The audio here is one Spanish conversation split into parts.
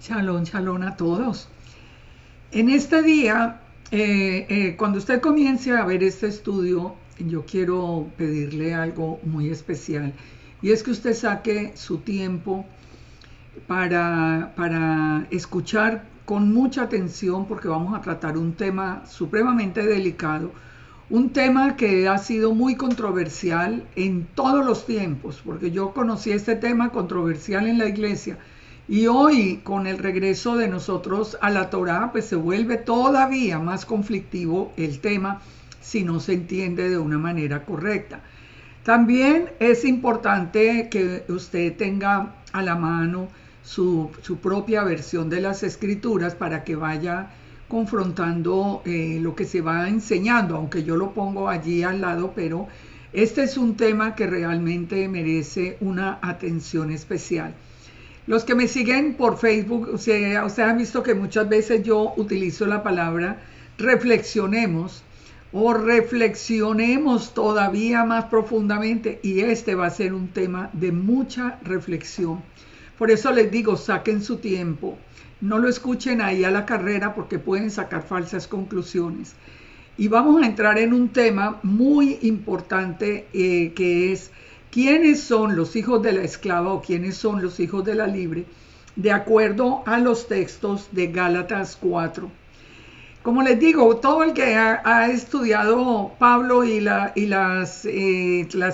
Shalom, shalom a todos. En este día, cuando usted comience a ver este estudio, yo quiero pedirle algo muy especial. Y es que usted saque su tiempo para escuchar con mucha atención, porque vamos a tratar un tema supremamente delicado. Un tema que ha sido muy controversial en todos los tiempos, porque yo conocí este tema controversial en la iglesia. Y hoy, con el regreso de nosotros a la Torá, pues se vuelve todavía más conflictivo el tema si no se entiende de una manera correcta. También es importante que usted tenga a la mano su propia versión de las escrituras para que vaya confrontando lo que se va enseñando, aunque yo lo pongo allí al lado, pero este es un tema que realmente merece una atención especial. Los que me siguen por Facebook, ustedes han visto que muchas veces yo utilizo la palabra reflexionemos o reflexionemos todavía más profundamente, y este va a ser un tema de mucha reflexión. Por eso les digo, saquen su tiempo, no lo escuchen ahí a la carrera porque pueden sacar falsas conclusiones. Y vamos a entrar en un tema muy importante que es quiénes son los hijos de la esclava o quiénes son los hijos de la libre, de acuerdo a los textos de Gálatas 4. Como les digo, todo el que ha estudiado Pablo y las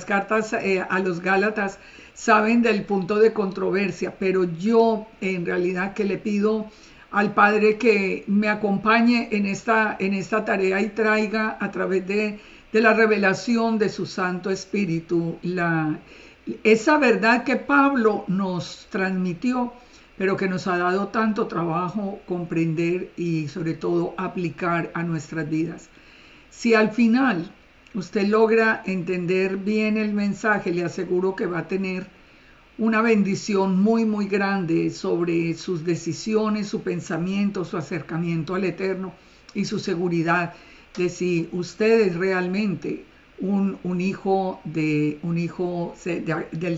cartas a los Gálatas saben del punto de controversia, pero yo en realidad que le pido al Padre que me acompañe en esta tarea y traiga a través de la revelación de su Santo Espíritu esa verdad que Pablo nos transmitió, pero que nos ha dado tanto trabajo comprender y sobre todo aplicar a nuestras vidas. Si al final usted logra entender bien el mensaje, le aseguro que va a tener una bendición muy, muy grande sobre sus decisiones, su pensamiento, su acercamiento al Eterno y su seguridad de si usted es realmente un hijo del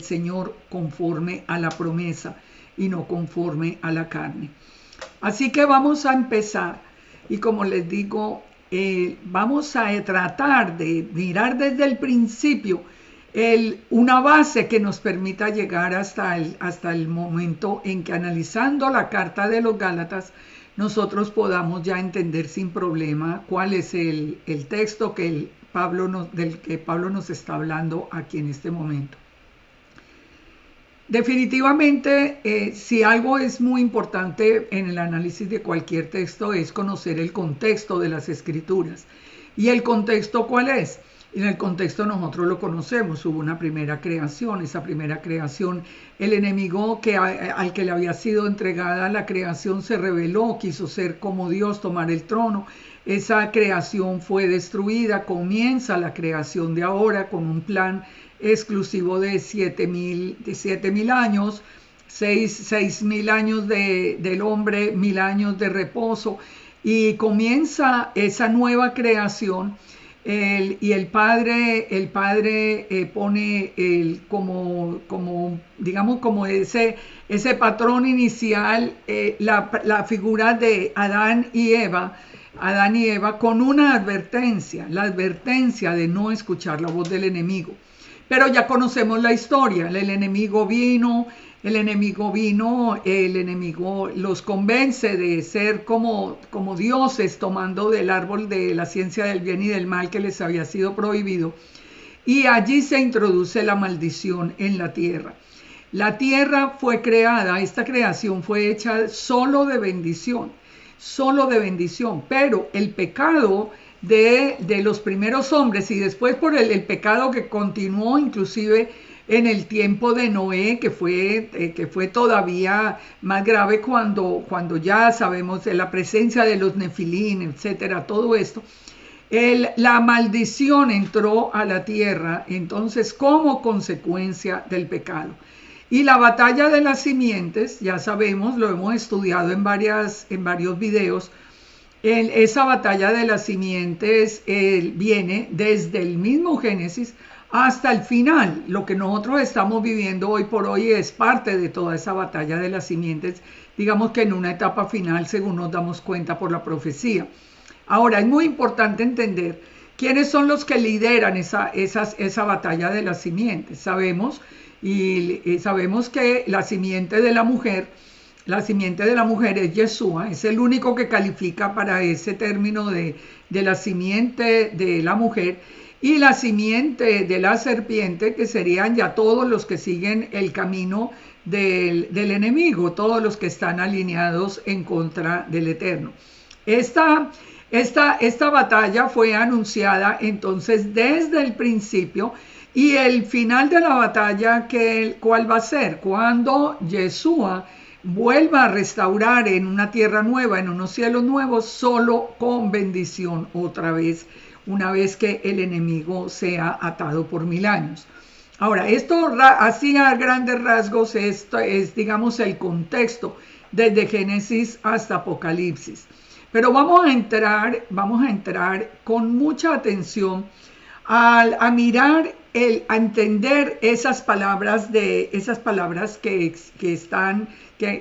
Señor conforme a la promesa y no conforme a la carne. Así que vamos a empezar y como les digo, vamos a tratar de mirar desde el principio una base que nos permita llegar hasta el momento en que, analizando la carta de los Gálatas, nosotros podamos ya entender sin problema cuál es el texto del que Pablo nos está hablando aquí en este momento. Definitivamente, si algo es muy importante en el análisis de cualquier texto es conocer el contexto de las escrituras. ¿Y el contexto cuál es? En el contexto nosotros lo conocemos, hubo una primera creación, esa primera creación, el enemigo al que le había sido entregada la creación se rebeló, quiso ser como Dios, tomar el trono, esa creación fue destruida, comienza la creación de ahora con un plan exclusivo de 7,000 años, 6,000 años del hombre, 1,000 años de reposo, y comienza esa nueva creación. Y el padre pone como ese patrón inicial, la figura de Adán y Eva con una advertencia, la advertencia de no escuchar la voz del enemigo. Pero ya conocemos la historia, el enemigo los convence de ser como dioses, tomando del árbol de la ciencia del bien y del mal que les había sido prohibido. Y allí se introduce la maldición en la tierra. La tierra fue creada, esta creación fue hecha solo de bendición, pero el pecado de los primeros hombres y después por el pecado que continuó inclusive en el tiempo de Noé, que fue todavía más grave cuando ya sabemos de la presencia de los nefilín, etcétera, todo esto. La maldición entró a la tierra, entonces como consecuencia del pecado. Y la batalla de las simientes, ya sabemos, lo hemos estudiado en varios videos. Esa batalla de las simientes viene desde el mismo Génesis hasta el final. Lo que nosotros estamos viviendo hoy por hoy es parte de toda esa batalla de las simientes digamos que en una etapa final, según nos damos cuenta por la profecía. Ahora, es muy importante entender quiénes son los que lideran esa batalla de las simientes. Sabemos que la simiente de la mujer es Yeshua, es el único que califica para ese término de la simiente de la mujer, y la simiente de la serpiente, que serían ya todos los que siguen el camino del enemigo, todos los que están alineados en contra del Eterno. Esta batalla fue anunciada entonces desde el principio, y el final de la batalla, ¿cuál va a ser? Cuando Yeshua vuelva a restaurar en una tierra nueva, en unos cielos nuevos, solo con bendición otra vez, una vez que el enemigo sea atado por 1000 años. Ahora, esto así a grandes rasgos, esto es, digamos, el contexto desde Génesis hasta Apocalipsis. Pero vamos a entrar con mucha atención a mirar, a entender esas palabras que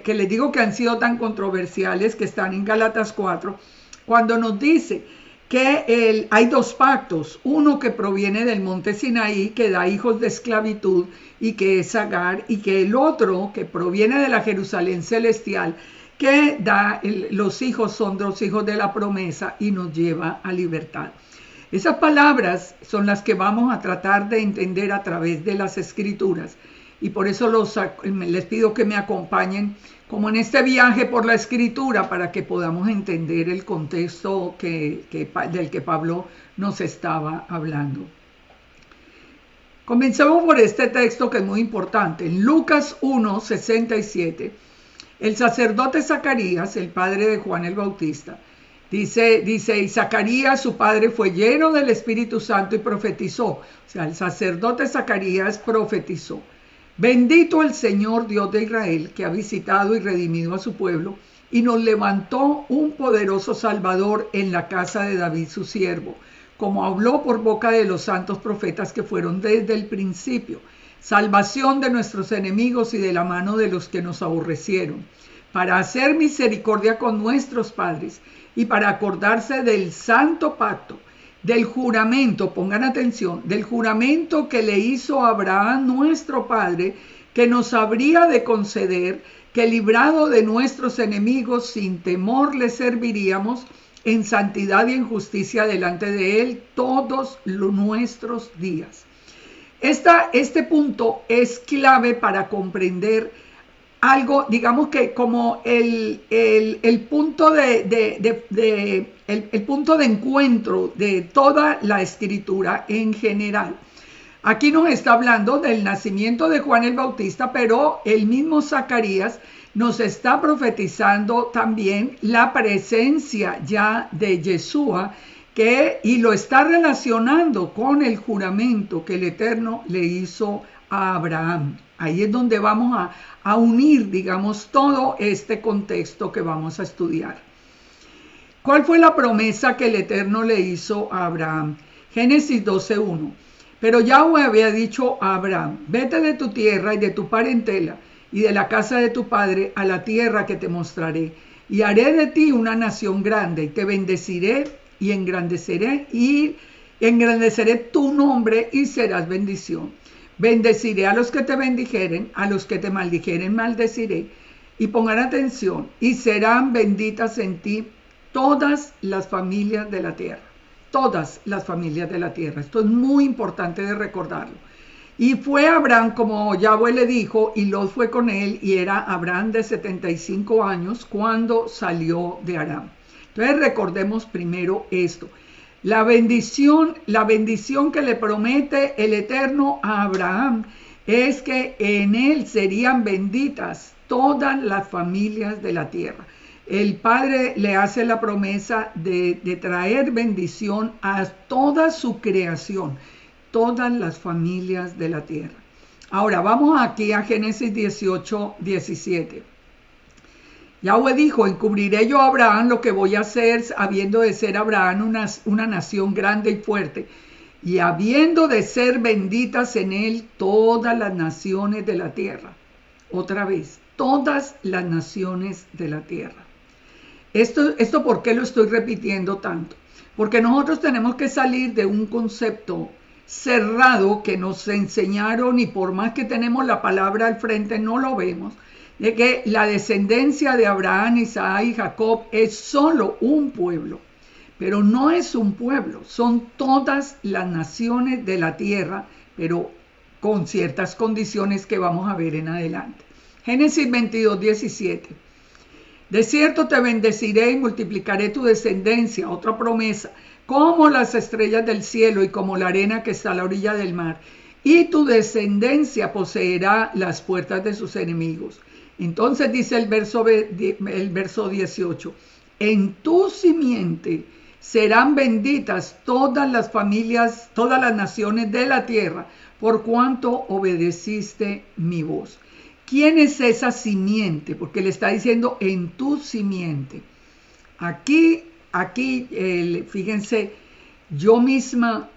les digo que han sido tan controversiales, que están en Gálatas 4, cuando nos dice que hay dos pactos, uno que proviene del monte Sinaí, que da hijos de esclavitud y que es Agar, y que el otro que proviene de la Jerusalén celestial, que los hijos son los hijos de la promesa y nos lleva a libertad. Esas palabras son las que vamos a tratar de entender a través de las Escrituras, y por eso les pido que me acompañen como en este viaje por la Escritura, para que podamos entender el contexto del que Pablo nos estaba hablando. Comencemos por este texto, que es muy importante. En Lucas 1:67, el sacerdote Zacarías, el padre de Juan el Bautista, dice, y Zacarías, su padre, fue lleno del Espíritu Santo y profetizó. O sea, el sacerdote Zacarías profetizó: bendito el Señor Dios de Israel, que ha visitado y redimido a su pueblo, y nos levantó un poderoso Salvador en la casa de David su siervo, como habló por boca de los santos profetas que fueron desde el principio, salvación de nuestros enemigos y de la mano de los que nos aborrecieron, para hacer misericordia con nuestros padres y para acordarse del santo pacto, del juramento, pongan atención, del juramento que le hizo a Abraham nuestro padre, que nos habría de conceder que, librado de nuestros enemigos, sin temor le serviríamos en santidad y en justicia delante de él todos nuestros días. Este punto es clave para comprender algo, digamos que como el punto el punto de encuentro de toda la Escritura en general. Aquí nos está hablando del nacimiento de Juan el Bautista, pero el mismo Zacarías nos está profetizando también la presencia ya de Yeshua, y lo está relacionando con el juramento que el Eterno le hizo a Abraham. Ahí es donde vamos a unir, digamos, todo este contexto que vamos a estudiar. ¿Cuál fue la promesa que el Eterno le hizo a Abraham? Génesis 12:1. Pero Yahweh había dicho a Abraham: vete de tu tierra y de tu parentela y de la casa de tu padre a la tierra que te mostraré, y haré de ti una nación grande, y te bendeciré y engrandeceré tu nombre y serás bendición. Bendeciré a los que te bendijeren, a los que te maldijeren maldeciré. Y pongan atención: y serán benditas en ti todas las familias de la tierra. Todas las familias de la tierra. Esto es muy importante de recordarlo. Y fue Abraham como Yahweh le dijo, y Lot fue con él, y era Abraham de 75 años cuando salió de Aram. Entonces recordemos primero esto. La bendición que le promete el Eterno a Abraham es que en él serían benditas todas las familias de la tierra. El Padre le hace la promesa de traer bendición a toda su creación, todas las familias de la tierra. Ahora vamos aquí a Génesis 18:17. Yahweh dijo: encubriré yo a Abraham lo que voy a hacer, habiendo de ser Abraham una nación grande y fuerte, y habiendo de ser benditas en él todas las naciones de la tierra. Otra vez, todas las naciones de la tierra. Esto ¿por qué lo estoy repitiendo tanto? Porque nosotros tenemos que salir de un concepto cerrado que nos enseñaron, y por más que tenemos la palabra al frente no lo vemos, de que la descendencia de Abraham, Isaac y Jacob es solo un pueblo. Pero no es un pueblo, son todas las naciones de la tierra, pero con ciertas condiciones que vamos a ver en adelante. Génesis 22, 17. De cierto te bendeciré y multiplicaré tu descendencia, otra promesa, como las estrellas del cielo y como la arena que está a la orilla del mar. Y tu descendencia poseerá las puertas de sus enemigos. Entonces dice el verso 18, en tu simiente serán benditas todas las familias, todas las naciones de la tierra, por cuanto obedeciste mi voz. ¿Quién es esa simiente? Porque le está diciendo en tu simiente. Aquí, fíjense, yo misma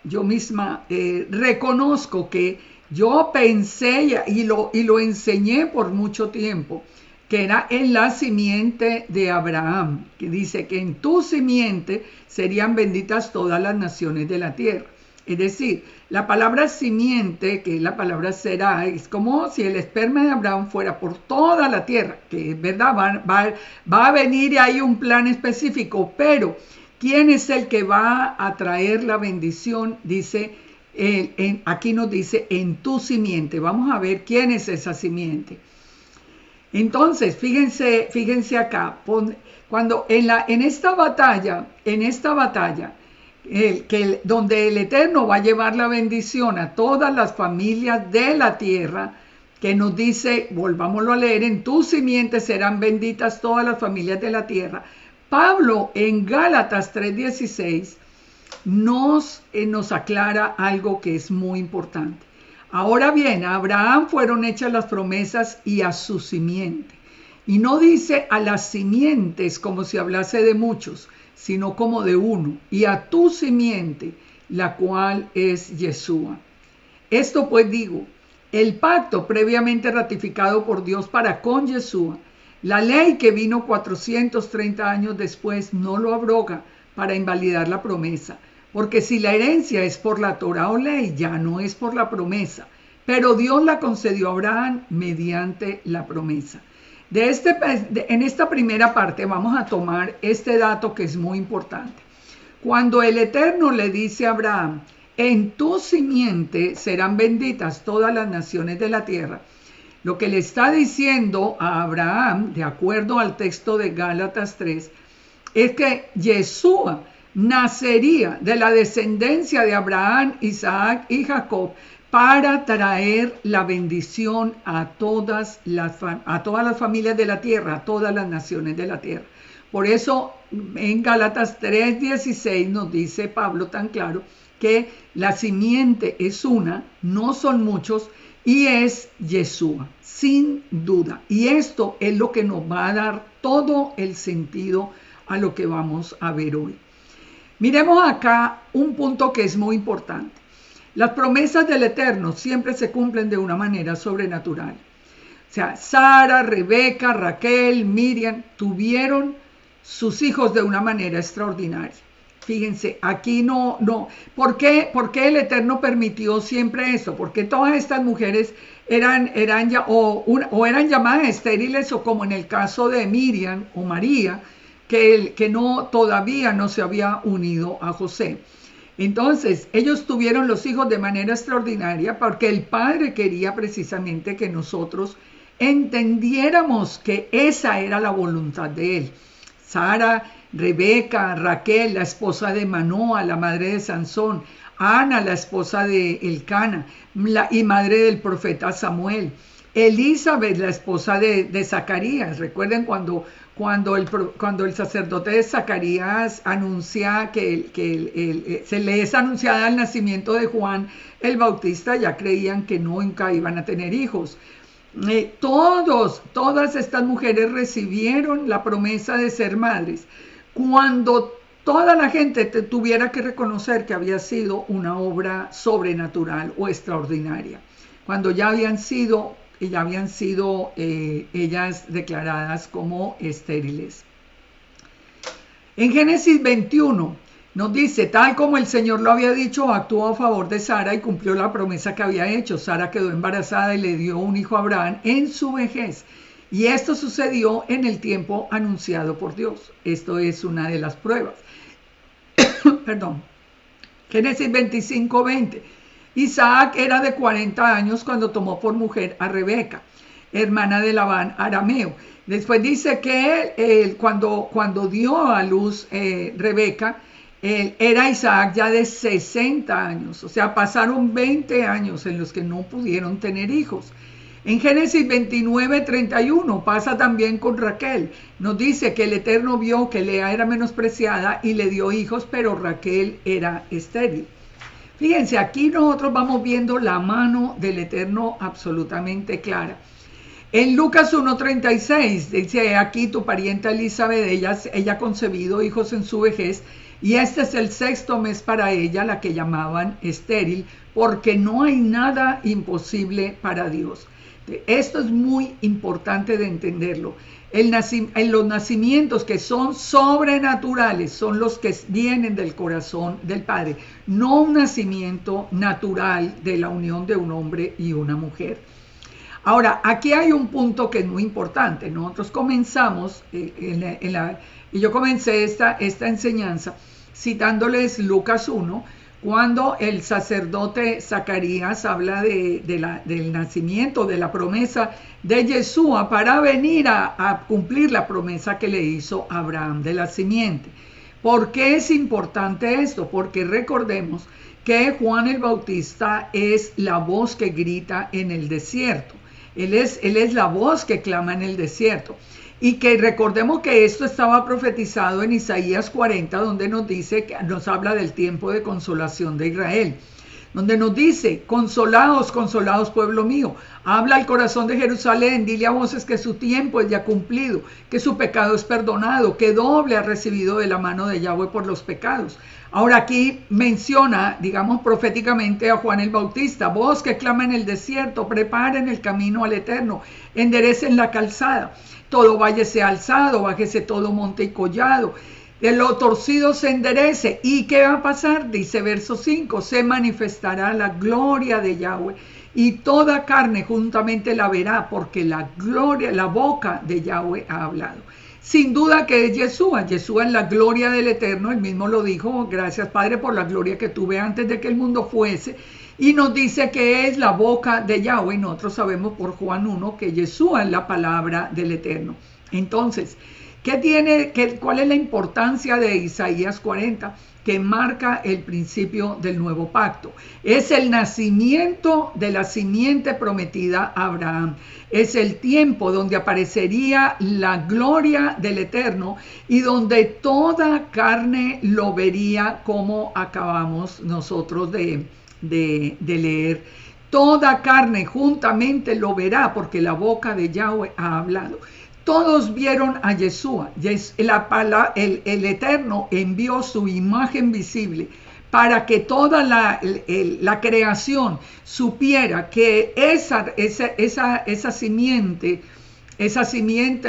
reconozco que yo pensé y lo enseñé por mucho tiempo, que era en la simiente de Abraham, que dice que en tu simiente serían benditas todas las naciones de la tierra. Es decir, la palabra simiente, que es la palabra será, es como si el esperma de Abraham fuera por toda la tierra, que es verdad, va a venir y hay un plan específico, pero ¿quién es el que va a traer la bendición? Dice, aquí nos dice en tu simiente. Vamos a ver quién es esa simiente. Entonces, fíjense acá, cuando en esta batalla, donde el Eterno va a llevar la bendición a todas las familias de la tierra, que nos dice, volvámoslo a leer, en tu simiente serán benditas todas las familias de la tierra. Pablo en Gálatas 3:16 nos aclara algo que es muy importante. Ahora bien, a Abraham fueron hechas las promesas y a su simiente. Y no dice a las simientes como si hablase de muchos, sino como de uno. Y a tu simiente, la cual es Yeshua. Esto pues digo, el pacto previamente ratificado por Dios para con Yeshua, la ley que vino 430 años después, no lo abroga para invalidar la promesa. Porque si la herencia es por la Torá o ley, ya no es por la promesa. Pero Dios la concedió a Abraham mediante la promesa. En esta primera parte vamos a tomar este dato que es muy importante. Cuando el Eterno le dice a Abraham, en tu simiente serán benditas todas las naciones de la tierra, lo que le está diciendo a Abraham, de acuerdo al texto de Gálatas 3, es que Yeshua nacería de la descendencia de Abraham, Isaac y Jacob para traer la bendición a todas las familias de la tierra, a todas las naciones de la tierra. Por eso en Gálatas 3:16 nos dice Pablo tan claro que la simiente es una, no son muchos, y es Yeshua, sin duda. Y esto es lo que nos va a dar todo el sentido a lo que vamos a ver hoy. Miremos acá un punto que es muy importante. Las promesas del Eterno siempre se cumplen de una manera sobrenatural. O sea, Sara, Rebeca, Raquel, Miriam tuvieron sus hijos de una manera extraordinaria. Fíjense, aquí no. ¿Por qué el Eterno permitió siempre eso? Porque todas estas mujeres eran llamadas estériles, o como en el caso de Miriam o María, que todavía no se había unido a José. Entonces, ellos tuvieron los hijos de manera extraordinaria porque el Padre quería precisamente que nosotros entendiéramos que esa era la voluntad de Él. Sara, Rebeca, Raquel, la esposa de Manoa, la madre de Sansón, Ana, la esposa de Elcana, y madre del profeta Samuel, Elizabeth, la esposa de Zacarías. Recuerden cuando el sacerdote de Zacarías anuncia se le es anunciada el nacimiento de Juan el Bautista, ya creían que nunca iban a tener hijos. Todas estas mujeres recibieron la promesa de ser madres cuando toda la gente tuviera que reconocer que había sido una obra sobrenatural o extraordinaria, cuando ya habían sido y ya habían sido ellas declaradas como estériles. En Génesis 21 nos dice, tal como el Señor lo había dicho, actuó a favor de Sara y cumplió la promesa que había hecho. Sara quedó embarazada y le dio un hijo a Abraham en su vejez. Y esto sucedió en el tiempo anunciado por Dios. Esto es una de las pruebas. Perdón. Génesis 25:20. Isaac era de 40 años cuando tomó por mujer a Rebeca, hermana de Labán arameo. Después dice que él, cuando dio a luz Rebeca, era Isaac ya de 60 años. O sea, pasaron 20 años en los que no pudieron tener hijos. En Génesis 29:31 pasa también con Raquel. Nos dice que el Eterno vio que Lea era menospreciada y le dio hijos, pero Raquel era estéril. Fíjense, aquí nosotros vamos viendo la mano del Eterno absolutamente clara. En Lucas 1:36 dice, aquí tu parienta Elizabeth, ella ha concebido hijos en su vejez, y este es el 6º mes para ella, la que llamaban estéril, porque no hay nada imposible para Dios. Esto es muy importante de entenderlo. Los nacimientos que son sobrenaturales son los que vienen del corazón del Padre, no un nacimiento natural de la unión de un hombre y una mujer. Ahora, aquí hay un punto que es muy importante. Nosotros comenzamos, y yo comencé esta enseñanza citándoles Lucas 1, cuando el sacerdote Zacarías habla del nacimiento, de la promesa de Yeshua para venir a cumplir la promesa que le hizo Abraham de la simiente. ¿Por qué es importante esto? Porque recordemos que Juan el Bautista es la voz que grita en el desierto. Él es la voz que clama en el desierto. Y que recordemos que esto estaba profetizado en Isaías 40, donde nos habla del tiempo de consolación de Israel, donde nos dice, consolaos, consolaos pueblo mío, habla al corazón de Jerusalén, dile a voces que su tiempo es ya cumplido, que su pecado es perdonado, que doble ha recibido de la mano de Yahweh por los pecados. Ahora aquí menciona, digamos proféticamente, a Juan el Bautista, voz que clama en el desierto, preparen el camino al Eterno, enderecen la calzada. Todo valle sea alzado, bájese todo monte y collado, de lo torcido se enderece. ¿Y qué va a pasar? Dice verso 5, se manifestará la gloria de Yahweh y toda carne juntamente la verá, porque la boca de Yahweh ha hablado. Sin duda que es Yeshua es la gloria del Eterno, él mismo lo dijo, gracias Padre por la gloria que tuve antes de que el mundo fuese. Y nos dice que es la boca de Yahweh, y nosotros sabemos por Juan 1 que Yeshua es la palabra del Eterno. Entonces, ¿cuál es la importancia de Isaías 40? Que marca el principio del nuevo pacto. Es el nacimiento de la simiente prometida a Abraham. Es el tiempo donde aparecería la gloria del Eterno y donde toda carne lo vería, como acabamos nosotros de leer. Toda carne juntamente lo verá, porque la boca de Yahweh ha hablado. Todos vieron a Yeshua. El Eterno envió su imagen visible para que toda la creación supiera que esa simiente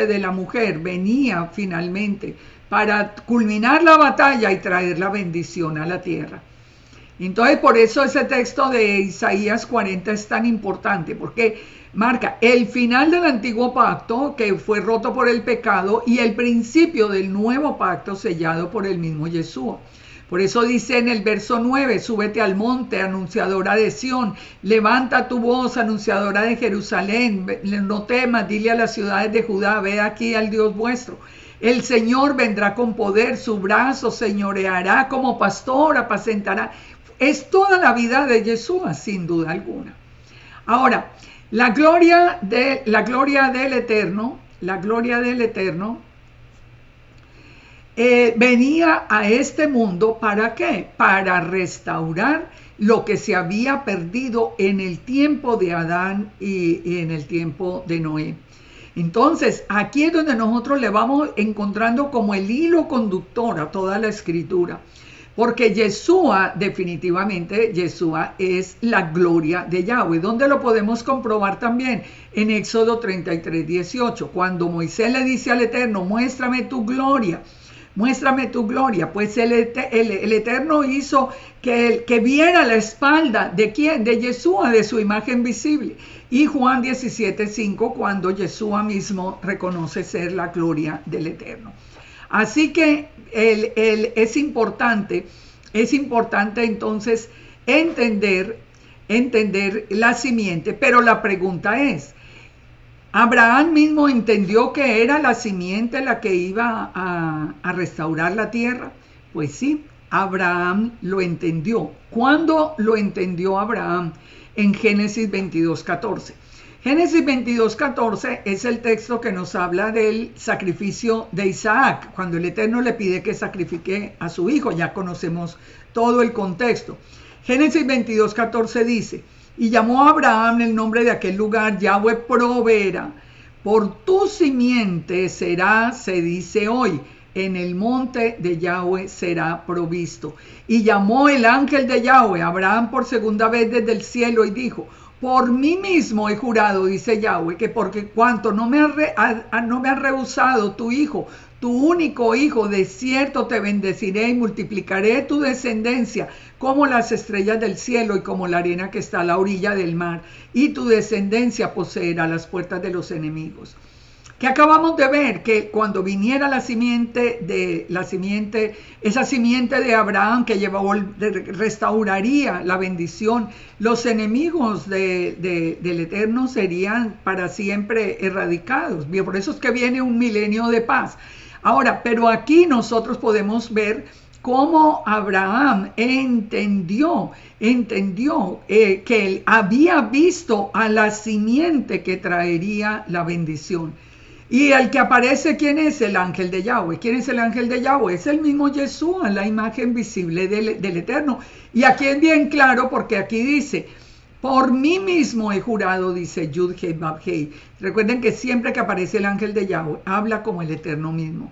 de la mujer venía finalmente para culminar la batalla y traer la bendición a la tierra. Entonces, por eso ese texto de Isaías 40 es tan importante, porque marca el final del antiguo pacto que fue roto por el pecado y el principio del nuevo pacto sellado por el mismo Yeshua. Por eso dice en el verso 9, súbete al monte, anunciadora de Sión, levanta tu voz, anunciadora de Jerusalén, no temas, dile a las ciudades de Judá, ve aquí al Dios vuestro. El Señor vendrá con poder, su brazo señoreará como pastor, apacentará. Es toda la vida de Yeshua, sin duda alguna. Ahora, la gloria del Eterno venía a este mundo, ¿para qué? Para restaurar lo que se había perdido en el tiempo de Adán y en el tiempo de Noé. Entonces, aquí es donde nosotros le vamos encontrando como el hilo conductor a toda la escritura. porque Yeshua, definitivamente, Yeshua es la gloria de Yahweh. ¿Dónde lo podemos comprobar también? En Éxodo 33:18, cuando Moisés le dice al Eterno, muéstrame tu gloria, pues el Eterno hizo que viera la espalda de ¿quién? De Yeshua, de su imagen visible. Y Juan 17:5, cuando Yeshua mismo reconoce ser la gloria del Eterno. Así que es importante entonces entender la simiente, pero la pregunta es, ¿Abraham mismo entendió que era la simiente la que iba a restaurar la tierra? Pues sí, Abraham lo entendió. ¿Cuándo lo entendió Abraham? En Génesis 22:14. Génesis 22:14 es el texto que nos habla del sacrificio de Isaac, cuando el Eterno le pide que sacrifique a su hijo. Ya conocemos todo el contexto. Génesis 22:14 dice, y llamó a Abraham el nombre de aquel lugar, Yahweh proveerá. Por tu simiente será, se dice hoy, en el monte de Yahweh será provisto. Y llamó el ángel de Yahweh a Abraham por segunda vez desde el cielo y dijo, por mí mismo he jurado, dice Yahweh, que porque cuanto no me ha rehusado tu hijo, tu único hijo, de cierto te bendeciré y multiplicaré tu descendencia como las estrellas del cielo y como la arena que está a la orilla del mar, y tu descendencia poseerá las puertas de los enemigos. Que acabamos de ver que cuando viniera esa simiente de Abraham que restauraría la bendición, los enemigos del Eterno serían para siempre erradicados. Por eso es que viene un milenio de paz. Ahora, pero aquí nosotros podemos ver cómo Abraham entendió que él había visto a la simiente que traería la bendición. Y el que aparece, ¿quién es? El ángel de Yahweh. ¿Quién es el ángel de Yahweh? Es el mismo Yeshua, la imagen visible del Eterno. Y aquí es bien claro porque aquí dice, por mí mismo he jurado, dice Yud-Hei Vav-Hei. Recuerden que siempre que aparece el ángel de Yahweh, habla como el Eterno mismo.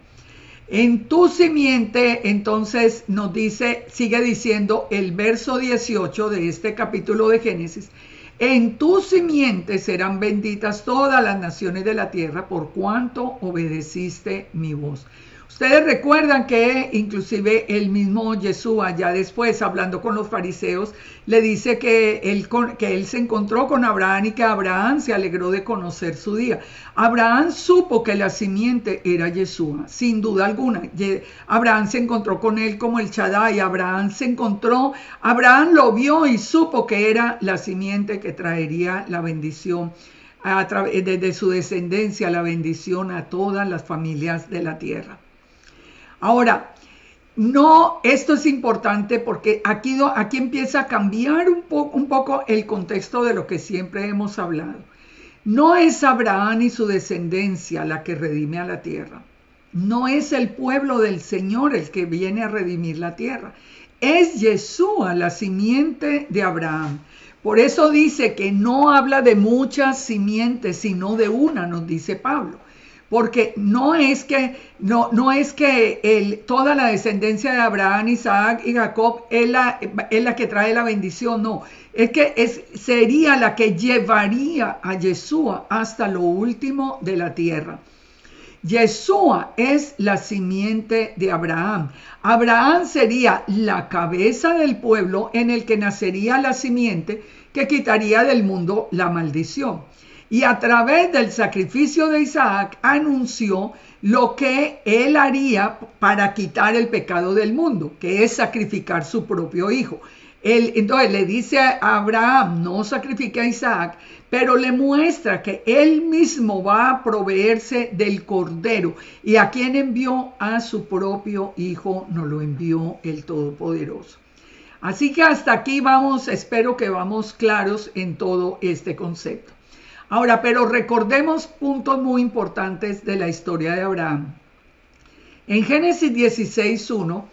En tu simiente, entonces nos dice, sigue diciendo el verso 18 de este capítulo de Génesis, en tu simiente serán benditas todas las naciones de la tierra por cuanto obedeciste mi voz. Ustedes recuerdan que inclusive el mismo Yeshua, ya después hablando con los fariseos, le dice que él se encontró con Abraham y que Abraham se alegró de conocer su día. Abraham supo que la simiente era Yeshua, sin duda alguna. Abraham se encontró con él como el Shaddai. Abraham lo vio y supo que era la simiente que traería la bendición desde su descendencia, la bendición a todas las familias de la tierra. Ahora, esto es importante porque aquí empieza a cambiar un poco el contexto de lo que siempre hemos hablado. No es Abraham y su descendencia la que redime a la tierra. No es el pueblo del Señor el que viene a redimir la tierra. Es Yeshua, la simiente de Abraham. Por eso dice que no habla de muchas simientes, sino de una, nos dice Pablo. Porque no es que toda la descendencia de Abraham, Isaac y Jacob es la que trae la bendición, no. Es que sería la que llevaría a Yeshua hasta lo último de la tierra. Yeshua es la simiente de Abraham. Abraham sería la cabeza del pueblo en el que nacería la simiente que quitaría del mundo la maldición. Y a través del sacrificio de Isaac anunció lo que él haría para quitar el pecado del mundo, que es sacrificar su propio hijo. Entonces le dice a Abraham, no sacrifique a Isaac, pero le muestra que él mismo va a proveerse del cordero. ¿Y a quién envió? A su propio hijo, nos lo envió el Todopoderoso. Así que hasta aquí espero que vamos claros en todo este concepto. Ahora, pero recordemos puntos muy importantes de la historia de Abraham. En Génesis 16:1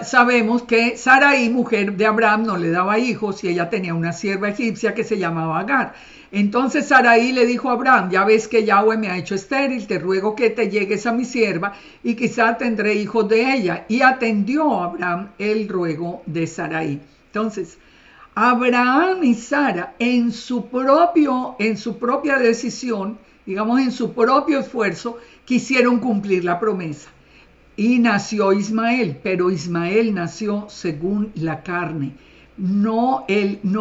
Sabemos que Sarai, mujer de Abraham, no le daba hijos y ella tenía una sierva egipcia que se llamaba Agar. Entonces Sarai le dijo a Abraham, ya ves que Yahweh me ha hecho estéril, te ruego que te llegues a mi sierva y quizá tendré hijos de ella. Y atendió a Abraham el ruego de Sarai. Entonces, Abraham y Sara en su propia decisión, digamos en su propio esfuerzo, quisieron cumplir la promesa. Y nació Ismael, pero Ismael nació según la carne, no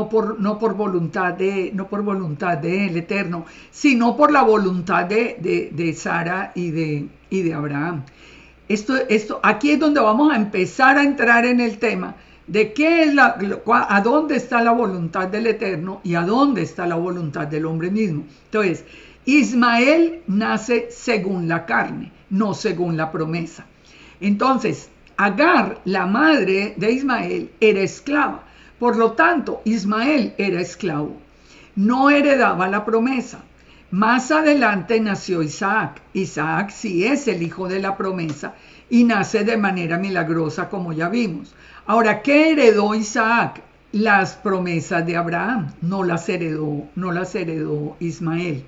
por voluntad del Eterno, sino por la voluntad de Sara y de Abraham. Aquí es donde vamos a empezar a entrar en el tema de a dónde está la voluntad del Eterno y a dónde está la voluntad del hombre mismo. Entonces, Ismael nace según la carne, no según la promesa. Entonces, Agar, la madre de Ismael, era esclava. Por lo tanto, Ismael era esclavo. No heredaba la promesa. Más adelante nació Isaac. Isaac sí es el hijo de la promesa y nace de manera milagrosa, como ya vimos. Ahora, ¿qué heredó Isaac? Las promesas de Abraham. No las heredó Ismael.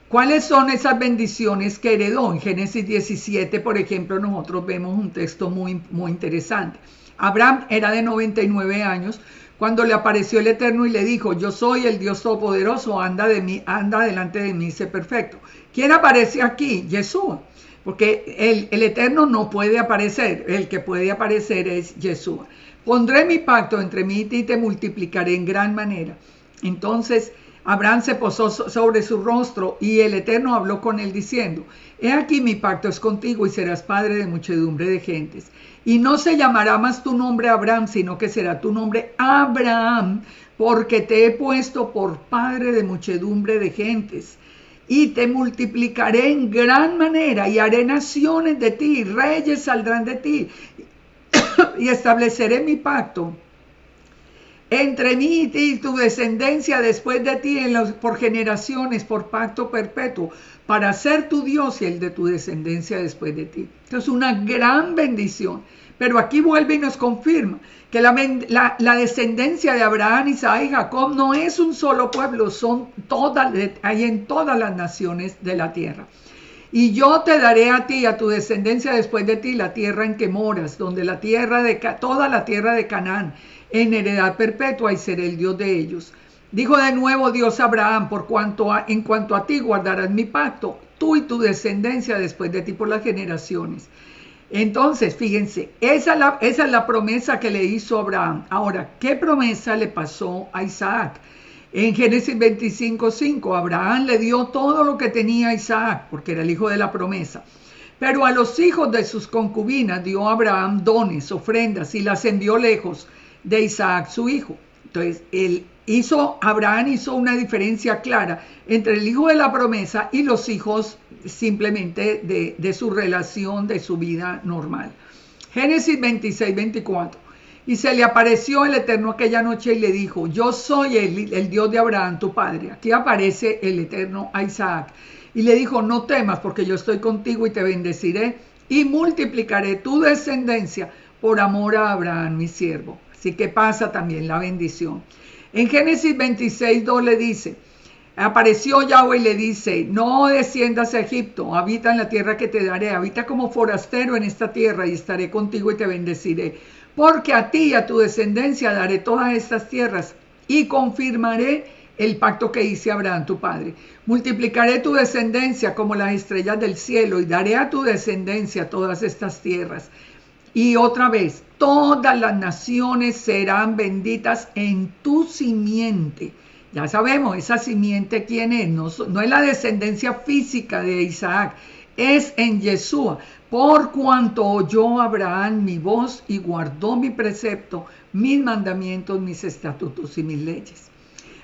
¿Cuáles son esas bendiciones que heredó? En Génesis 17, por ejemplo, nosotros vemos un texto muy, muy interesante. Abraham era de 99 años cuando le apareció el Eterno y le dijo, yo soy el Dios Todopoderoso, anda delante de mí, sé perfecto. ¿Quién aparece aquí? Yeshua, porque el Eterno no puede aparecer, el que puede aparecer es Yeshua. Pondré mi pacto entre mí y ti y te multiplicaré en gran manera. Entonces, Abraham se posó sobre su rostro y el Eterno habló con él diciendo, he aquí mi pacto es contigo y serás padre de muchedumbre de gentes. Y no se llamará más tu nombre Abraham, sino que será tu nombre Abraham, porque te he puesto por padre de muchedumbre de gentes. Y te multiplicaré en gran manera y haré naciones de ti, reyes saldrán de ti y estableceré mi pacto entre mí y ti y tu descendencia después de ti por generaciones, por pacto perpetuo, para ser tu Dios y el de tu descendencia después de ti. Esto es una gran bendición. Pero aquí vuelve y nos confirma que la descendencia de Abraham, Isaac y Jacob no es un solo pueblo, hay en todas las naciones de la tierra. Y yo te daré a ti y a tu descendencia después de ti la tierra en que moras, donde toda la tierra de Canaán, en heredad perpetua, y seré el Dios de ellos. Dijo de nuevo Dios a Abraham, en cuanto a ti guardarás mi pacto, tú y tu descendencia después de ti por las generaciones. Entonces, fíjense, esa es la promesa que le hizo Abraham. Ahora, ¿qué promesa le pasó a Isaac? En Génesis 25:5, Abraham le dio todo lo que tenía a Isaac, porque era el hijo de la promesa. Pero a los hijos de sus concubinas dio Abraham dones, ofrendas, y las envió lejos de Isaac, su hijo. Entonces, Abraham hizo una diferencia clara entre el hijo de la promesa y los hijos simplemente de su relación, de su vida normal. Génesis 26:24. Y se le apareció el Eterno aquella noche y le dijo, yo soy el Dios de Abraham, tu padre. Aquí aparece el Eterno a Isaac. Y le dijo, no temas porque yo estoy contigo y te bendeciré y multiplicaré tu descendencia por amor a Abraham, mi siervo. Así que pasa también la bendición. En Génesis 26:2 le dice, apareció Yahweh y le dice, no desciendas a Egipto, habita en la tierra que te daré, habita como forastero en esta tierra y estaré contigo y te bendeciré. Porque a ti y a tu descendencia daré todas estas tierras y confirmaré el pacto que hice a Abraham tu padre. Multiplicaré tu descendencia como las estrellas del cielo y daré a tu descendencia todas estas tierras. Y otra vez, todas las naciones serán benditas en tu simiente. Ya sabemos, esa simiente quién es, no es la descendencia física de Isaac, es en Yeshua. Por cuanto oyó Abraham mi voz y guardó mi precepto, mis mandamientos, mis estatutos y mis leyes.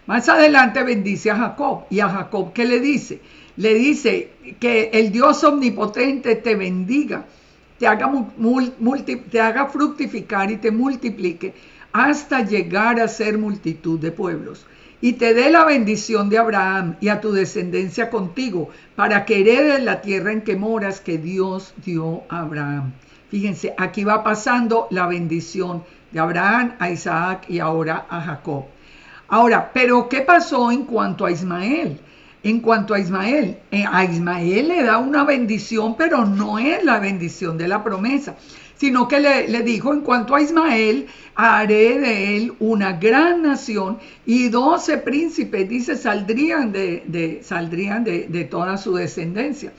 Más adelante bendice a Jacob. ¿Y a Jacob qué le dice? Le dice que el Dios omnipotente te bendiga, te haga fructificar y te multiplique hasta llegar a ser multitud de pueblos. Y te dé la bendición de Abraham y a tu descendencia contigo, para que heredes la tierra en que moras, que Dios dio a Abraham. Fíjense, aquí va pasando la bendición de Abraham, a Isaac y ahora a Jacob. Ahora, pero ¿qué pasó en cuanto a Ismael? En cuanto a Ismael le da una bendición, pero no es la bendición de la promesa, sino que le dijo, en cuanto a Ismael, haré de él una gran nación y 12 príncipes, dice, saldrían de toda su descendencia.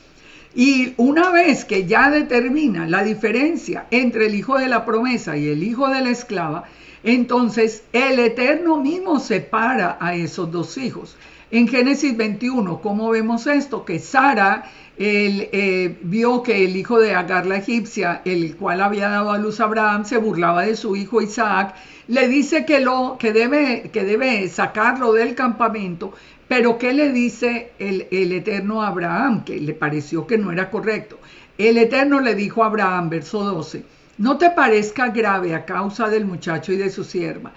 Y una vez que ya determina la diferencia entre el hijo de la promesa y el hijo de la esclava, entonces el Eterno mismo separa a esos dos hijos. En Génesis 21, ¿cómo vemos esto? Que Sara vio que el hijo de Agar la egipcia, el cual había dado a luz a Abraham, se burlaba de su hijo Isaac, le dice que debe sacarlo del campamento, pero ¿qué le dice el Eterno a Abraham? Que le pareció que no era correcto. El Eterno le dijo a Abraham, verso 12, no te parezca grave a causa del muchacho y de su sierva.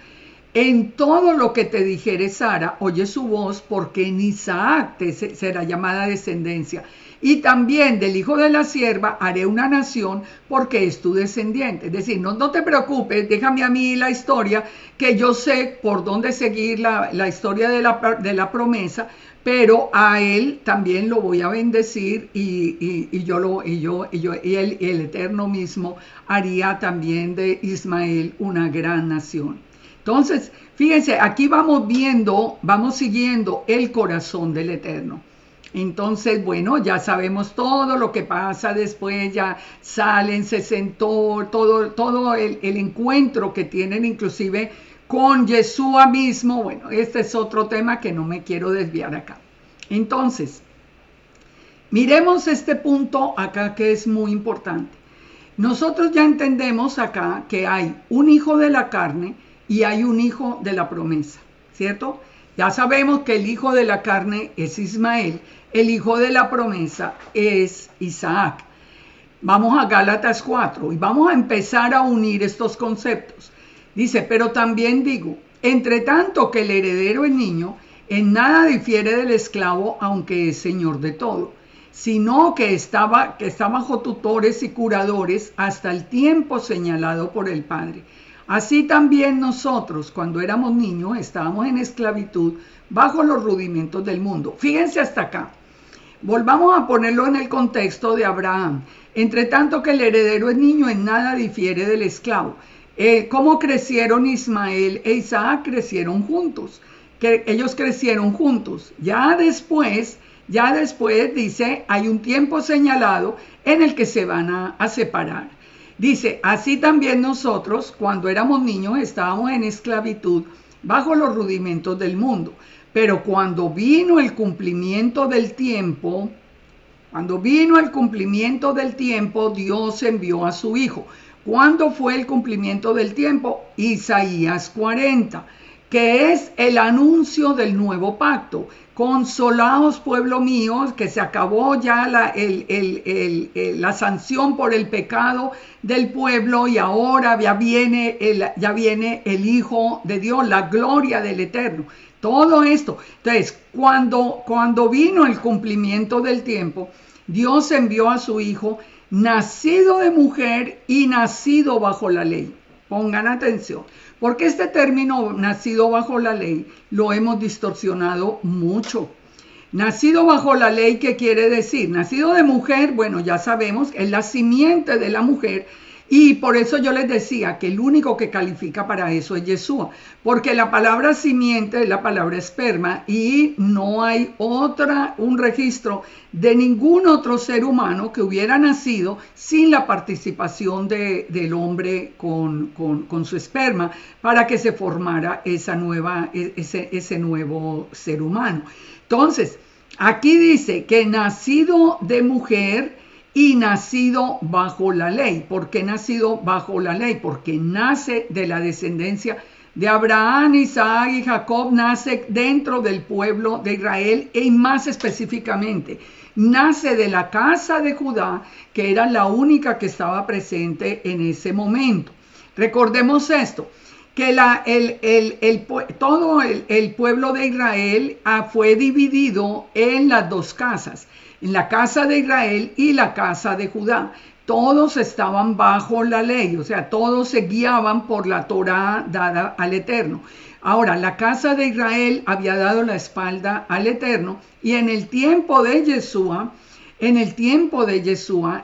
En todo lo que te dijere Sara, oye su voz, porque en Isaac te será llamada descendencia. Y también del hijo de la sierva haré una nación, porque es tu descendiente. Es decir, no te preocupes, déjame a mí la historia, que yo sé por dónde seguir la historia de la promesa, pero a él también lo voy a bendecir y el Eterno mismo haría también de Ismael una gran nación. Entonces, fíjense, aquí vamos siguiendo el corazón del Eterno. Entonces, bueno, ya sabemos todo lo que pasa después, ya salen, se sentó, todo el encuentro que tienen inclusive con Yeshua mismo. Bueno, este es otro tema que no me quiero desviar acá. Entonces, miremos este punto acá que es muy importante. Nosotros ya entendemos acá que hay un hijo de la carne y hay un hijo de la promesa, ¿cierto? Ya sabemos que el hijo de la carne es Ismael, el hijo de la promesa es Isaac. Vamos a Gálatas 4 y vamos a empezar a unir estos conceptos. Dice, pero también digo, entre tanto que el heredero es niño, en nada difiere del esclavo, aunque es señor de todo, sino que está bajo tutores y curadores hasta el tiempo señalado por el Padre. Así también nosotros, cuando éramos niños, estábamos en esclavitud bajo los rudimentos del mundo. Fíjense hasta acá. Volvamos a ponerlo en el contexto de Abraham. Entre tanto que el heredero es niño, en nada difiere del esclavo. ¿Cómo crecieron Ismael e Isaac? Crecieron juntos. Ellos crecieron juntos. Ya después dice, hay un tiempo señalado en el que se van a separar. Dice, así también nosotros, cuando éramos niños, estábamos en esclavitud bajo los rudimentos del mundo. Pero cuando vino el cumplimiento del tiempo, Dios envió a su Hijo. ¿Cuándo fue el cumplimiento del tiempo? Isaías 40, que es el anuncio del nuevo pacto. Consolaos, pueblo mío, que se acabó ya la sanción por el pecado del pueblo y ahora ya viene el Hijo de Dios, la gloria del Eterno. Todo esto. Entonces, cuando vino el cumplimiento del tiempo, Dios envió a su Hijo, nacido de mujer y nacido bajo la ley. Pongan atención, porque este término nacido bajo la ley lo hemos distorsionado mucho. Nacido bajo la ley, ¿qué quiere decir? Nacido de mujer, bueno, ya sabemos, es la simiente de la mujer, y por eso yo les decía que el único que califica para eso es Yeshua, porque la palabra simiente es la palabra esperma y no hay un registro de ningún otro ser humano que hubiera nacido sin la participación del hombre con su esperma para que se formara ese nuevo ser humano. Entonces, aquí dice que nacido de mujer y nacido bajo la ley. ¿Por qué nacido bajo la ley? Porque nace de la descendencia de Abraham, Isaac y Jacob, nace dentro del pueblo de Israel y más específicamente, nace de la casa de Judá, que era la única que estaba presente en ese momento. Recordemos esto, que todo el pueblo de Israel fue dividido en las dos casas, en la casa de Israel y la casa de Judá. todos estaban bajo la ley, o sea, todos se guiaban por la Torá dada al Eterno. Ahora, la casa de Israel había dado la espalda al Eterno y en el tiempo de Yeshua,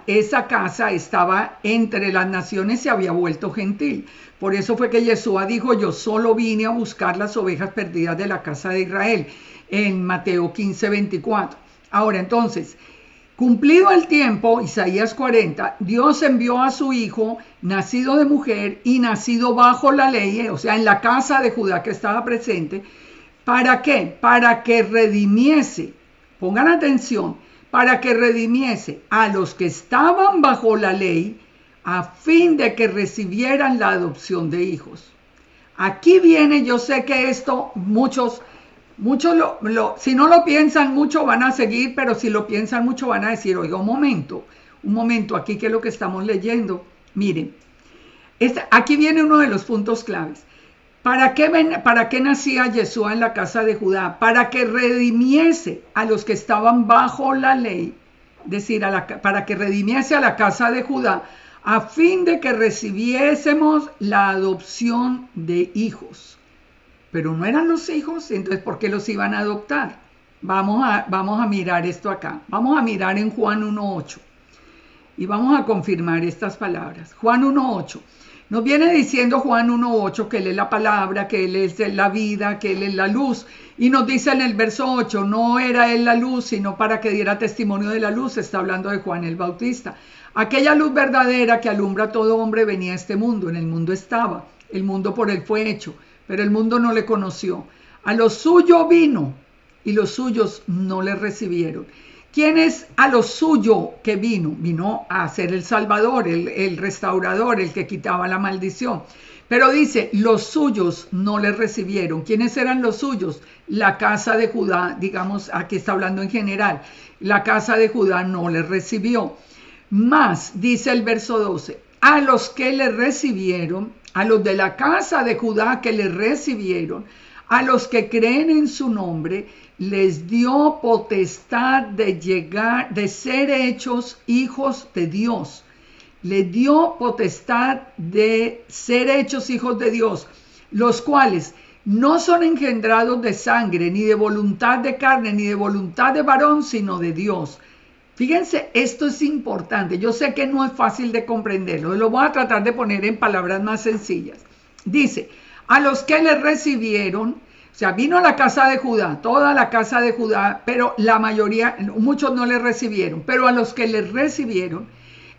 esa casa estaba entre las naciones y se había vuelto gentil. Por eso fue que Yeshua dijo, yo solo vine a buscar las ovejas perdidas de la casa de Israel, en Mateo 15:24. Ahora, entonces, cumplido el tiempo, Isaías 40, Dios envió a su hijo, nacido de mujer y nacido bajo la ley, o sea, en la casa de Judá que estaba presente. ¿Para qué? Para que redimiese, pongan atención, para que redimiese a los que estaban bajo la ley, a fin de que recibieran la adopción de hijos. Aquí viene, yo sé que esto muchos si no lo piensan mucho van a seguir, pero si lo piensan mucho van a decir, oiga, un momento, aquí que es lo que estamos leyendo. Miren, aquí viene uno de los puntos claves. ¿Para qué nacía Yeshua en la casa de Judá? Para que redimiese a los que estaban bajo la ley, es decir, para que redimiese a la casa de Judá, a fin de que recibiésemos la adopción de hijos. Pero no eran los hijos, entonces ¿por qué los iban a adoptar? Vamos a mirar esto acá. Vamos a mirar en Juan 1:8 y vamos a confirmar estas palabras. Juan 1:8. Nos viene diciendo Juan 1:8 que Él es la palabra, que Él es la vida, que Él es la luz. Y nos dice en el verso 8, no era Él la luz, sino para que diera testimonio de la luz. Está hablando de Juan el Bautista. Aquella luz verdadera que alumbra a todo hombre venía a este mundo. En el mundo estaba, el mundo por Él fue hecho, pero el mundo no le conoció. A lo suyo vino y los suyos no le recibieron. ¿Quién es a lo suyo que vino? Vino a ser el Salvador, el restaurador, el que quitaba la maldición. Pero dice, los suyos no le recibieron. ¿Quiénes eran los suyos? La casa de Judá, digamos, aquí está hablando en general. La casa de Judá no le recibió. Más, dice el verso 12, a los que le recibieron, a los de la casa de Judá que le recibieron, a los que creen en su nombre, les dio potestad de ser hechos hijos de Dios. Les dio potestad de ser hechos hijos de Dios, los cuales no son engendrados de sangre, ni de voluntad de carne, ni de voluntad de varón, sino de Dios. Fíjense, esto es importante. Yo sé que no es fácil de comprenderlo. Lo voy a tratar de poner en palabras más sencillas. Dice, a los que le recibieron, o sea, vino a la casa de Judá, toda la casa de Judá, pero la mayoría, muchos no le recibieron, pero a los que le recibieron,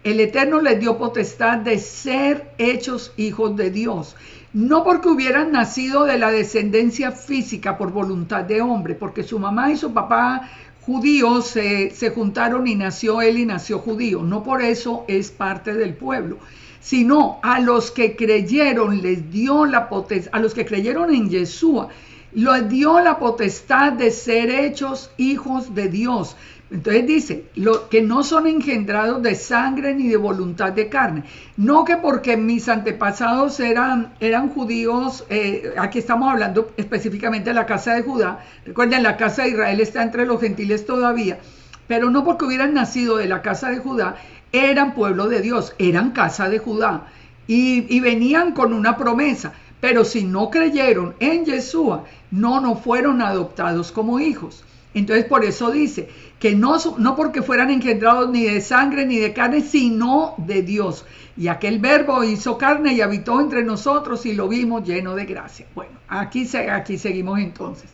el Eterno les dio potestad de ser hechos hijos de Dios. No porque hubieran nacido de la descendencia física por voluntad de hombre, porque su mamá y su papá judíos se juntaron y nació él y nació judío. No por eso es parte del pueblo, sino a los que creyeron les dio la potestad, a los que creyeron en Yeshua, les dio la potestad de ser hechos hijos de Dios. Entonces dice, que no son engendrados de sangre ni de voluntad de carne. No que porque mis antepasados eran judíos, aquí estamos hablando específicamente de la casa de Judá. Recuerden, la casa de Israel está entre los gentiles todavía, pero no porque hubieran nacido de la casa de Judá, eran pueblo de Dios, eran casa de Judá y venían con una promesa. Pero si no creyeron en Yeshua, no fueron adoptados como hijos. Entonces por eso dice que no porque fueran engendrados ni de sangre ni de carne, sino de Dios. Y aquel verbo hizo carne y habitó entre nosotros y lo vimos lleno de gracia. Bueno, aquí seguimos entonces.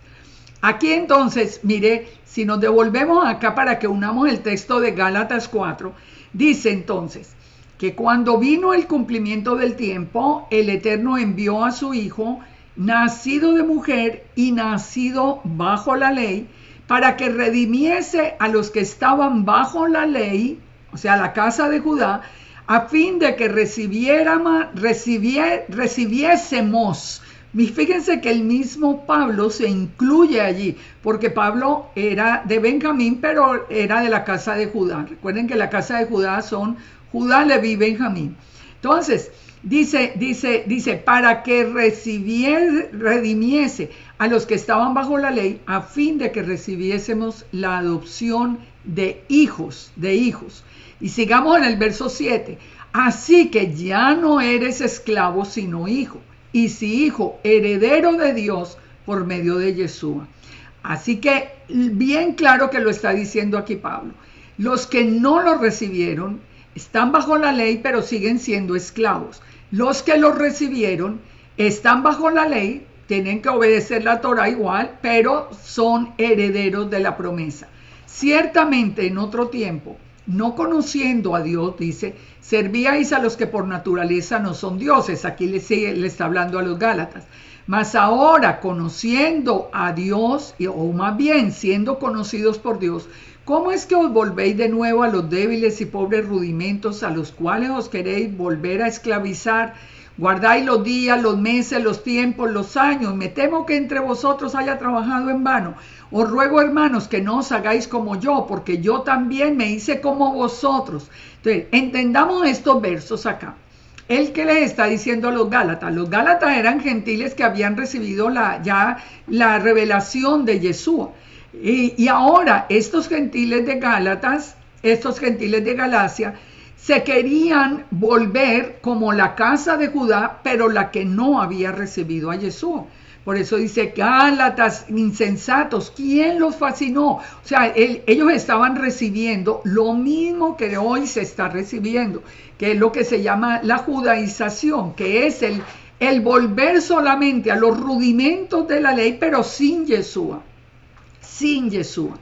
Aquí entonces, mire, si nos devolvemos acá para que unamos el texto de Gálatas 4, dice entonces que cuando vino el cumplimiento del tiempo, el Eterno envió a su Hijo, nacido de mujer y nacido bajo la ley, para que redimiese a los que estaban bajo la ley, o sea, la casa de Judá, a fin de que recibiésemos. Fíjense que el mismo Pablo se incluye allí, porque Pablo era de Benjamín, pero era de la casa de Judá. Recuerden que la casa de Judá son Judá, Leví, Benjamín. Entonces, dice, para que redimiese a los que estaban bajo la ley, a fin de que recibiésemos la adopción de hijos. Y sigamos en el verso 7. Así que ya no eres esclavo sino hijo, y si hijo, heredero de Dios por medio de Yeshua. Así que bien claro que lo está diciendo aquí Pablo. Los que no lo recibieron están bajo la ley, pero siguen siendo esclavos. Los que lo recibieron están bajo la ley, tienen que obedecer la Torah igual, pero son herederos de la promesa. Ciertamente en otro tiempo, no conociendo a Dios, dice, servíais a los que por naturaleza no son dioses. Aquí le está hablando a los Gálatas. Mas ahora, conociendo a Dios, o más bien siendo conocidos por Dios, ¿cómo es que os volvéis de nuevo a los débiles y pobres rudimentos a los cuales os queréis volver a esclavizar? Guardáis los días, los meses, los tiempos, los años. Me temo que entre vosotros haya trabajado en vano. Os ruego, hermanos, que no os hagáis como yo, porque yo también me hice como vosotros. Entonces, entendamos estos versos acá. ¿El que les está diciendo a los Gálatas? Los Gálatas eran gentiles que habían recibido ya la revelación de Yeshua. Y ahora estos gentiles de Gálatas, estos gentiles de Galacia, se querían volver como la casa de Judá, pero la que no había recibido a Yeshua. Por eso dice, Gálatas insensatos, ¿quién los fascinó? O sea, ellos estaban recibiendo lo mismo que hoy se está recibiendo, que es lo que se llama la judaización, que es el volver solamente a los rudimentos de la ley, pero sin Yeshua. Sin Yeshua.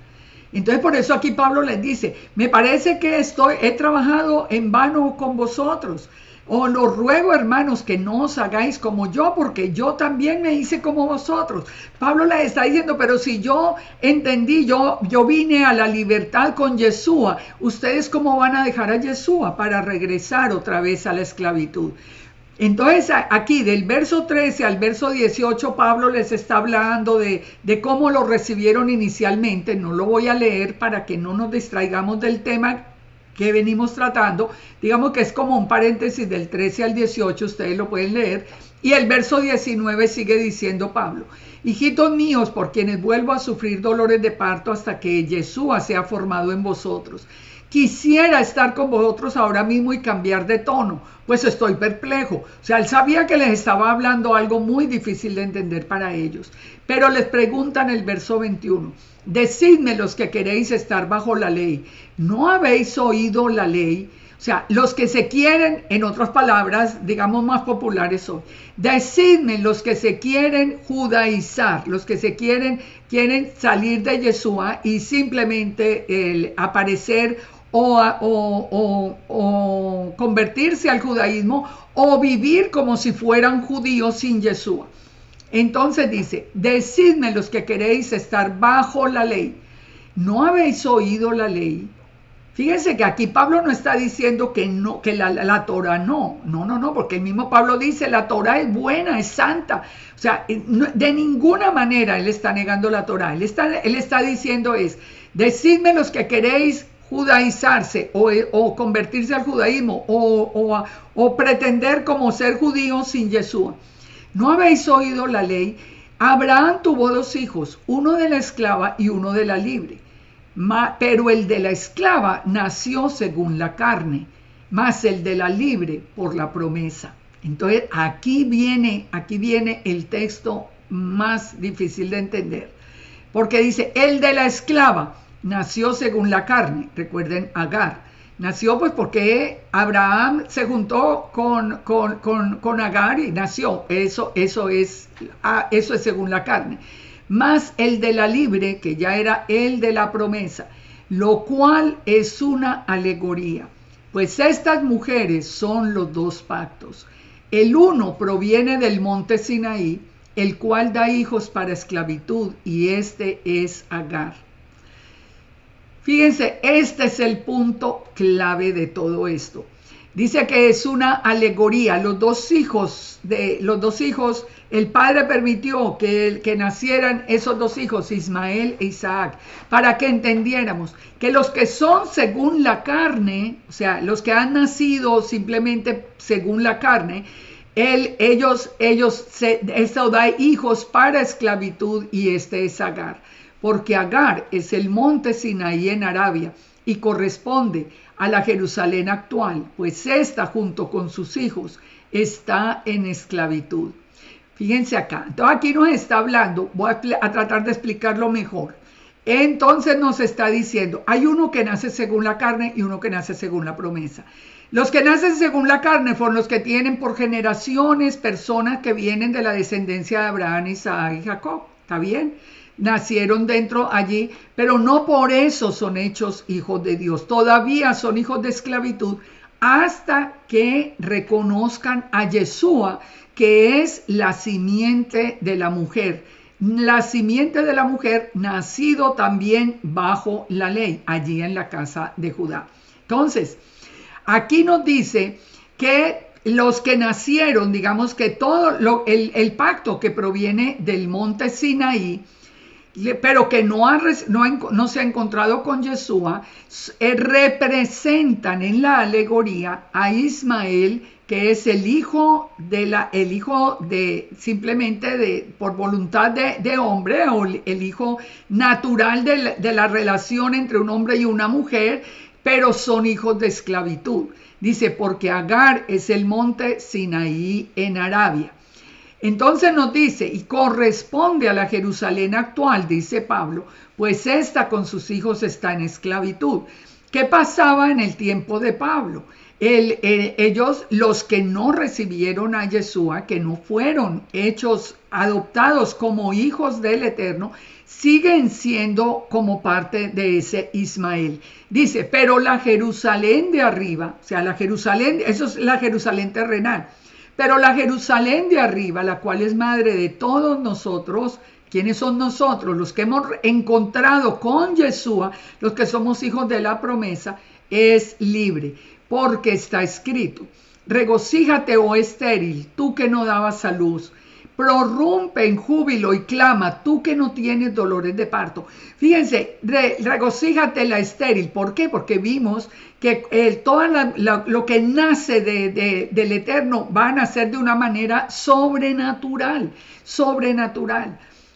Entonces por eso aquí Pablo les dice, me parece que he trabajado en vano con vosotros. Os lo ruego, hermanos, que no os hagáis como yo, porque yo también me hice como vosotros. Pablo les está diciendo, pero si yo entendí, yo vine a la libertad con Yeshua, ¿ustedes cómo van a dejar a Yeshua para regresar otra vez a la esclavitud? Entonces aquí del verso 13 al verso 18 Pablo les está hablando de cómo lo recibieron inicialmente. No lo voy a leer para que no nos distraigamos del tema que venimos tratando. Digamos que es como un paréntesis del 13 al 18, ustedes lo pueden leer. Y el verso 19 sigue diciendo Pablo, hijitos míos, por quienes vuelvo a sufrir dolores de parto hasta que Yeshua sea formado en vosotros. Quisiera estar con vosotros ahora mismo y cambiar de tono, pues estoy perplejo. O sea, él sabía que les estaba hablando algo muy difícil de entender para ellos. Pero les preguntan el verso 21, decidme los que queréis estar bajo la ley, ¿no habéis oído la ley? O sea, los que se quieren, en otras palabras, digamos más populares hoy, decidme los que se quieren judaizar, los que se quieren salir de Yeshua y simplemente aparecer o convertirse al judaísmo o vivir como si fueran judíos sin Yeshua. Entonces dice, decidme los que queréis estar bajo la ley, ¿no habéis oído la ley? Fíjense que aquí Pablo no está diciendo que no, que la Torah no, porque el mismo Pablo dice, la Torah es buena, es santa. O sea, de ninguna manera él está negando la Torah. Él está diciendo decidme los que queréis judaizarse o convertirse al judaísmo o pretender como ser judíos sin Yeshua. ¿No habéis oído la ley? Abraham tuvo 2 hijos, uno de la esclava y uno de la libre. Pero el de la esclava nació según la carne, más el de la libre por la promesa. Entonces aquí viene el texto más difícil de entender, porque dice, el de la esclava nació según la carne. Recuerden Agar, nació pues porque Abraham se juntó con Agar y nació. Eso es según la carne. Más el de la libre, que ya era el de la promesa, lo cual es una alegoría, pues estas mujeres son los 2 pactos. El uno proviene del monte Sinaí, el cual da hijos para esclavitud, y este es Agar. Fíjense, este es el punto clave de todo esto. Dice que es una alegoría. Los dos hijos, el padre permitió que nacieran esos 2 hijos, Ismael e Isaac, para que entendiéramos que los que son según la carne, o sea, los que han nacido simplemente según la carne, ellos da hijos para esclavitud, y este es Agar. Porque Agar es el monte Sinaí en Arabia, y corresponde a la Jerusalén actual, pues ésta junto con sus hijos está en esclavitud. Fíjense acá, entonces aquí nos está hablando, voy a tratar de explicarlo mejor. Entonces nos está diciendo, hay uno que nace según la carne y uno que nace según la promesa. Los que nacen según la carne fueron los que tienen por generaciones personas que vienen de la descendencia de Abraham, Isaac y Jacob. ¿Está bien? Nacieron dentro allí, pero no por eso son hechos hijos de Dios. Todavía son hijos de esclavitud hasta que reconozcan a Yeshua, que es la simiente de la mujer. La simiente de la mujer, nacido también bajo la ley, allí en la casa de Judá. Entonces, aquí nos dice que los que nacieron, digamos que todo el pacto que proviene del monte Sinaí, pero que no se ha encontrado con Yeshua, representan en la alegoría a Ismael, que es el hijo de simplemente por voluntad de hombre, o el hijo natural de la relación entre un hombre y una mujer, pero son hijos de esclavitud. Dice, porque Agar es el monte Sinaí en Arabia. Entonces nos dice, y corresponde a la Jerusalén actual, dice Pablo, pues esta con sus hijos está en esclavitud. ¿Qué pasaba en el tiempo de Pablo? Ellos, los que no recibieron a Yeshua, que no fueron adoptados como hijos del Eterno, siguen siendo como parte de ese Ismael. Dice, pero la Jerusalén de arriba, o sea, la Jerusalén, eso es la Jerusalén terrenal, pero la Jerusalén de arriba, la cual es madre de todos nosotros. ¿Quiénes son nosotros? Los que hemos encontrado con Yeshua, los que somos hijos de la promesa, es libre, porque está escrito, regocíjate, oh estéril, tú que no dabas a luz, prorrumpe en júbilo y clama, tú que no tienes dolores de parto. Fíjense, regocíjate la estéril. ¿Por qué? Porque vimos que todo lo que nace del Eterno va a nacer de una manera sobrenatural.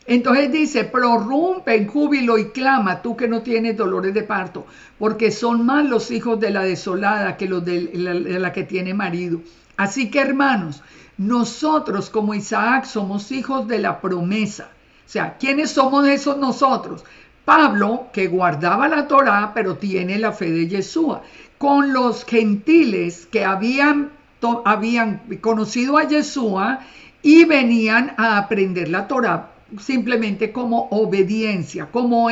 Entonces dice, prorrumpe en júbilo y clama, tú que no tienes dolores de parto, porque son más los hijos de la desolada que los de la que tiene marido. Así que, hermanos, nosotros como Isaac somos hijos de la promesa. O sea, ¿quiénes somos esos nosotros? Pablo, que guardaba la Torá, pero tiene la fe de Yeshua, con los gentiles que habían conocido a Yeshua y venían a aprender la Torá simplemente como obediencia, como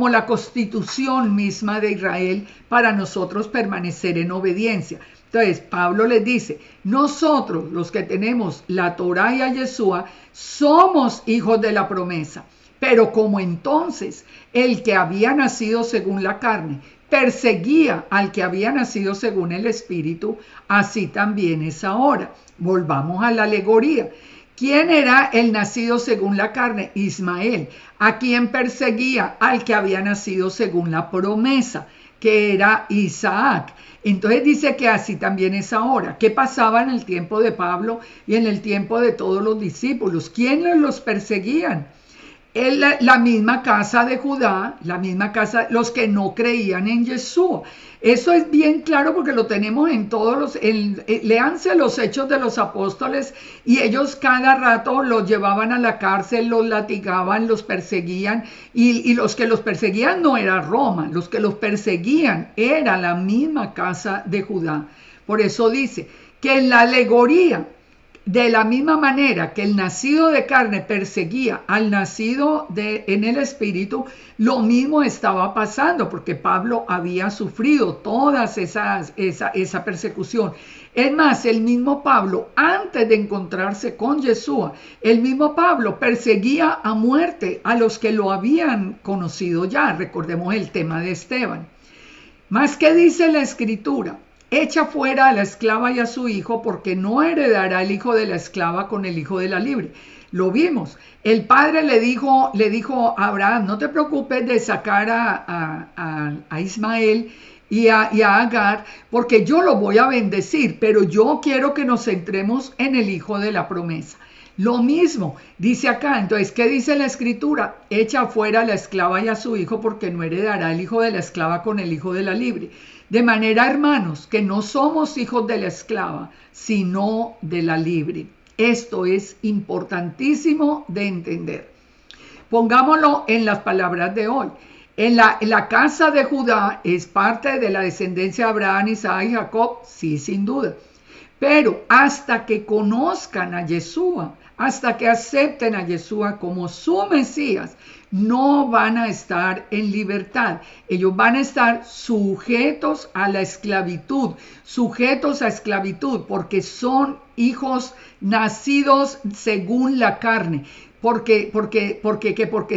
la constitución misma de Israel para nosotros permanecer en obediencia. Entonces, Pablo les dice, nosotros los que tenemos la Torá y a Yeshua, somos hijos de la promesa. Pero como entonces el que había nacido según la carne perseguía al que había nacido según el Espíritu, así también es ahora. Volvamos a la alegoría. ¿Quién era el nacido según la carne? Ismael. ¿A quién perseguía? Al que había nacido según la promesa, que era Isaac. Entonces dice que así también es ahora. ¿Qué pasaba en el tiempo de Pablo y en el tiempo de todos los discípulos? ¿Quiénes los perseguían? La misma casa de Judá, la misma casa, los que no creían en Yeshua. Eso es bien claro porque lo tenemos en todos léanse los Hechos de los Apóstoles, y ellos cada rato los llevaban a la cárcel, los latigaban, los perseguían, y los que los perseguían no era Roma, los que los perseguían era la misma casa de Judá. Por eso dice que en la alegoría, de la misma manera que el nacido de carne perseguía al nacido en el Espíritu, lo mismo estaba pasando, porque Pablo había sufrido toda esa persecución. Es más, el mismo Pablo, antes de encontrarse con Yeshua, el mismo Pablo perseguía a muerte a los que lo habían conocido ya. Recordemos el tema de Esteban. Más que dice la Escritura, echa fuera a la esclava y a su hijo, porque no heredará el hijo de la esclava con el hijo de la libre. Lo vimos. El padre le dijo a Abraham, no te preocupes de sacar a Ismael y a Agar, porque yo lo voy a bendecir, pero yo quiero que nos centremos en el hijo de la promesa. Lo mismo dice acá. Entonces, ¿qué dice la escritura? Echa afuera a la esclava y a su hijo, porque no heredará el hijo de la esclava con el hijo de la libre. De manera, hermanos, que no somos hijos de la esclava, sino de la libre. Esto es importantísimo de entender. Pongámoslo en las palabras de hoy. En la casa de Judá es parte de la descendencia de Abraham, Isaac y Jacob, sí, sin duda. Pero hasta que conozcan a Yeshua, hasta que acepten a Yeshua como su Mesías, no van a estar en libertad. Ellos van a estar sujetos a la esclavitud, porque son hijos nacidos según la carne. Porque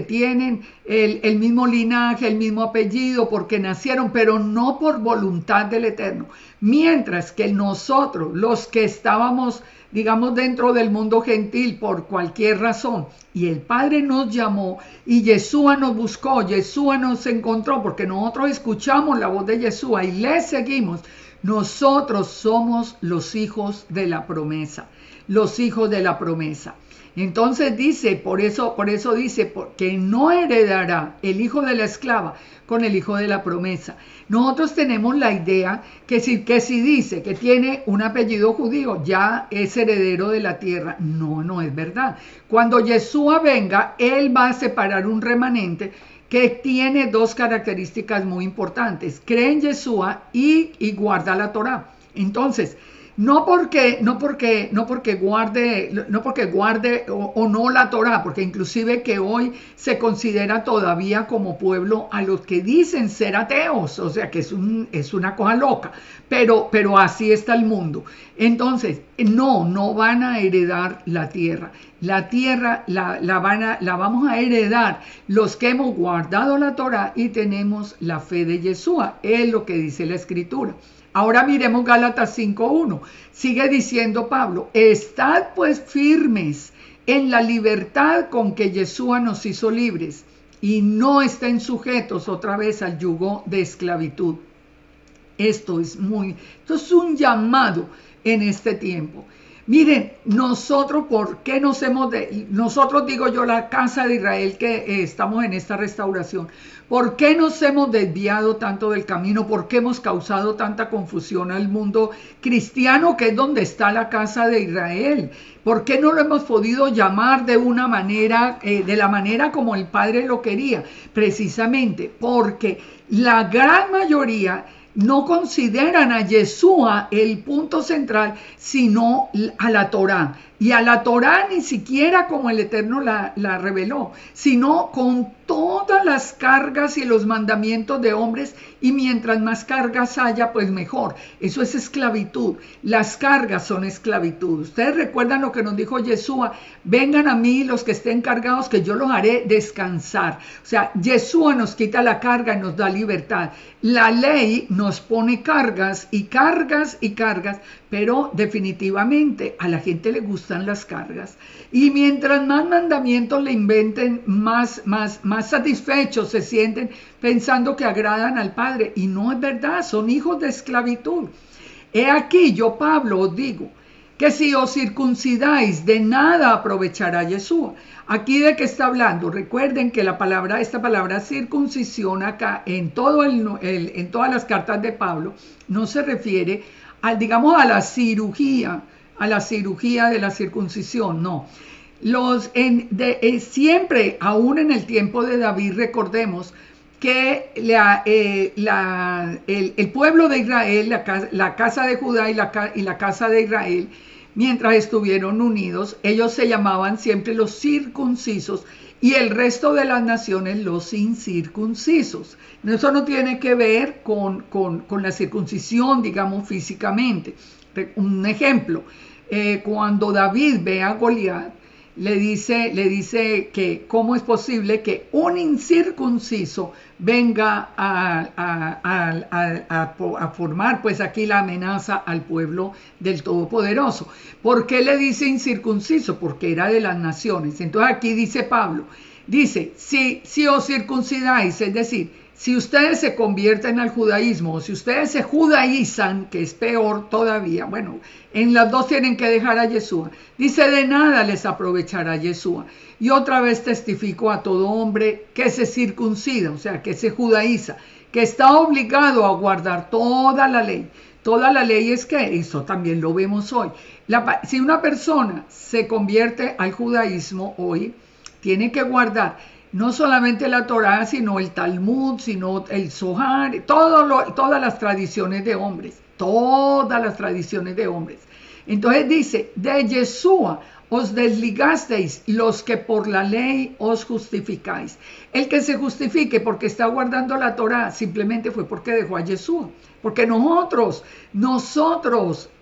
tienen el mismo linaje, el mismo apellido, porque nacieron, pero no por voluntad del Eterno. Mientras que nosotros, los que estábamos, digamos, dentro del mundo gentil por cualquier razón, y el Padre nos llamó, y Yeshua nos buscó, Yeshua nos encontró, porque nosotros escuchamos la voz de Yeshua y le seguimos, nosotros somos los hijos de la promesa, los hijos de la promesa. Entonces dice, por eso dice, que no heredará el hijo de la esclava con el hijo de la promesa. Nosotros tenemos la idea que si dice que tiene un apellido judío, ya es heredero de la tierra. No es verdad. Cuando Yeshua venga, él va a separar un remanente que tiene dos características muy importantes. Cree en Yeshua y guarda la Torá. Entonces, no porque guarde o no la Torá, porque inclusive que hoy se considera todavía como pueblo a los que dicen ser ateos, o sea que es una cosa loca, pero así está el mundo. Entonces, no van a heredar la tierra. La tierra la vamos a heredar los que hemos guardado la Torá y tenemos la fe de Yeshua, es lo que dice la Escritura. Ahora miremos Gálatas 5:1. Sigue diciendo Pablo, estad pues firmes en la libertad con que Yeshua nos hizo libres y no estén sujetos otra vez al yugo de esclavitud. Esto es un llamado en este tiempo. Miren, nosotros digo yo, la casa de Israel que estamos en esta restauración, ¿por qué nos hemos desviado tanto del camino? ¿Por qué hemos causado tanta confusión al mundo cristiano, que es donde está la casa de Israel? ¿Por qué no lo hemos podido llamar de una manera, de la manera como el Padre lo quería? Precisamente porque la gran mayoría no consideran a Yeshua el punto central, sino a la Torá. Y a la Torá ni siquiera como el Eterno la reveló, sino con todas las cargas y los mandamientos de hombres, y mientras más cargas haya, pues mejor. Eso es esclavitud. Las cargas son esclavitud. Ustedes recuerdan lo que nos dijo Yeshua: vengan a mí los que estén cargados, que yo los haré descansar. O sea, Yeshua nos quita la carga y nos da libertad. La ley nos pone cargas y cargas y cargas, pero definitivamente a la gente le gustan las cargas. Y mientras más mandamientos le inventen, más satisfechos se sienten pensando que agradan al Padre. Y no es verdad, son hijos de esclavitud. He aquí, yo Pablo os digo, que si os circuncidáis, de nada aprovechará Yeshua. Aquí, ¿de qué está hablando? Recuerden que esta palabra circuncisión acá en todas las cartas de Pablo no se refiere a la cirugía de la circuncisión, no. Siempre, aún en el tiempo de David, recordemos que el pueblo de Israel, la casa de Judá y la casa de Israel, mientras estuvieron unidos, ellos se llamaban siempre los circuncisos, y el resto de las naciones los incircuncisos. Eso no tiene que ver con la circuncisión, digamos, físicamente. Un ejemplo, cuando David ve a Goliat, le dice que cómo es posible que un incircunciso venga a formar pues aquí la amenaza al pueblo del Todopoderoso. ¿Por qué le dice incircunciso? Porque era de las naciones. Entonces aquí dice Pablo, dice, si os circuncidáis, es decir, si ustedes se convierten al judaísmo o si ustedes se judaizan, que es peor todavía, bueno, en las dos tienen que dejar a Yeshua. Dice, de nada les aprovechará Yeshua. Y otra vez testifico a todo hombre que se circuncida, o sea, que se judaiza, que está obligado a guardar toda la ley. Toda la ley es que, eso también lo vemos hoy. Si una persona se convierte al judaísmo hoy, tiene que guardar no solamente la Torá, sino el Talmud, sino el Zohar, todas las tradiciones de hombres, todas las tradiciones de hombres. Entonces dice, de Yeshua os desligasteis los que por la ley os justificáis. El que se justifique porque está guardando la Torá simplemente fue porque dejó a Yeshua. Porque nosotros,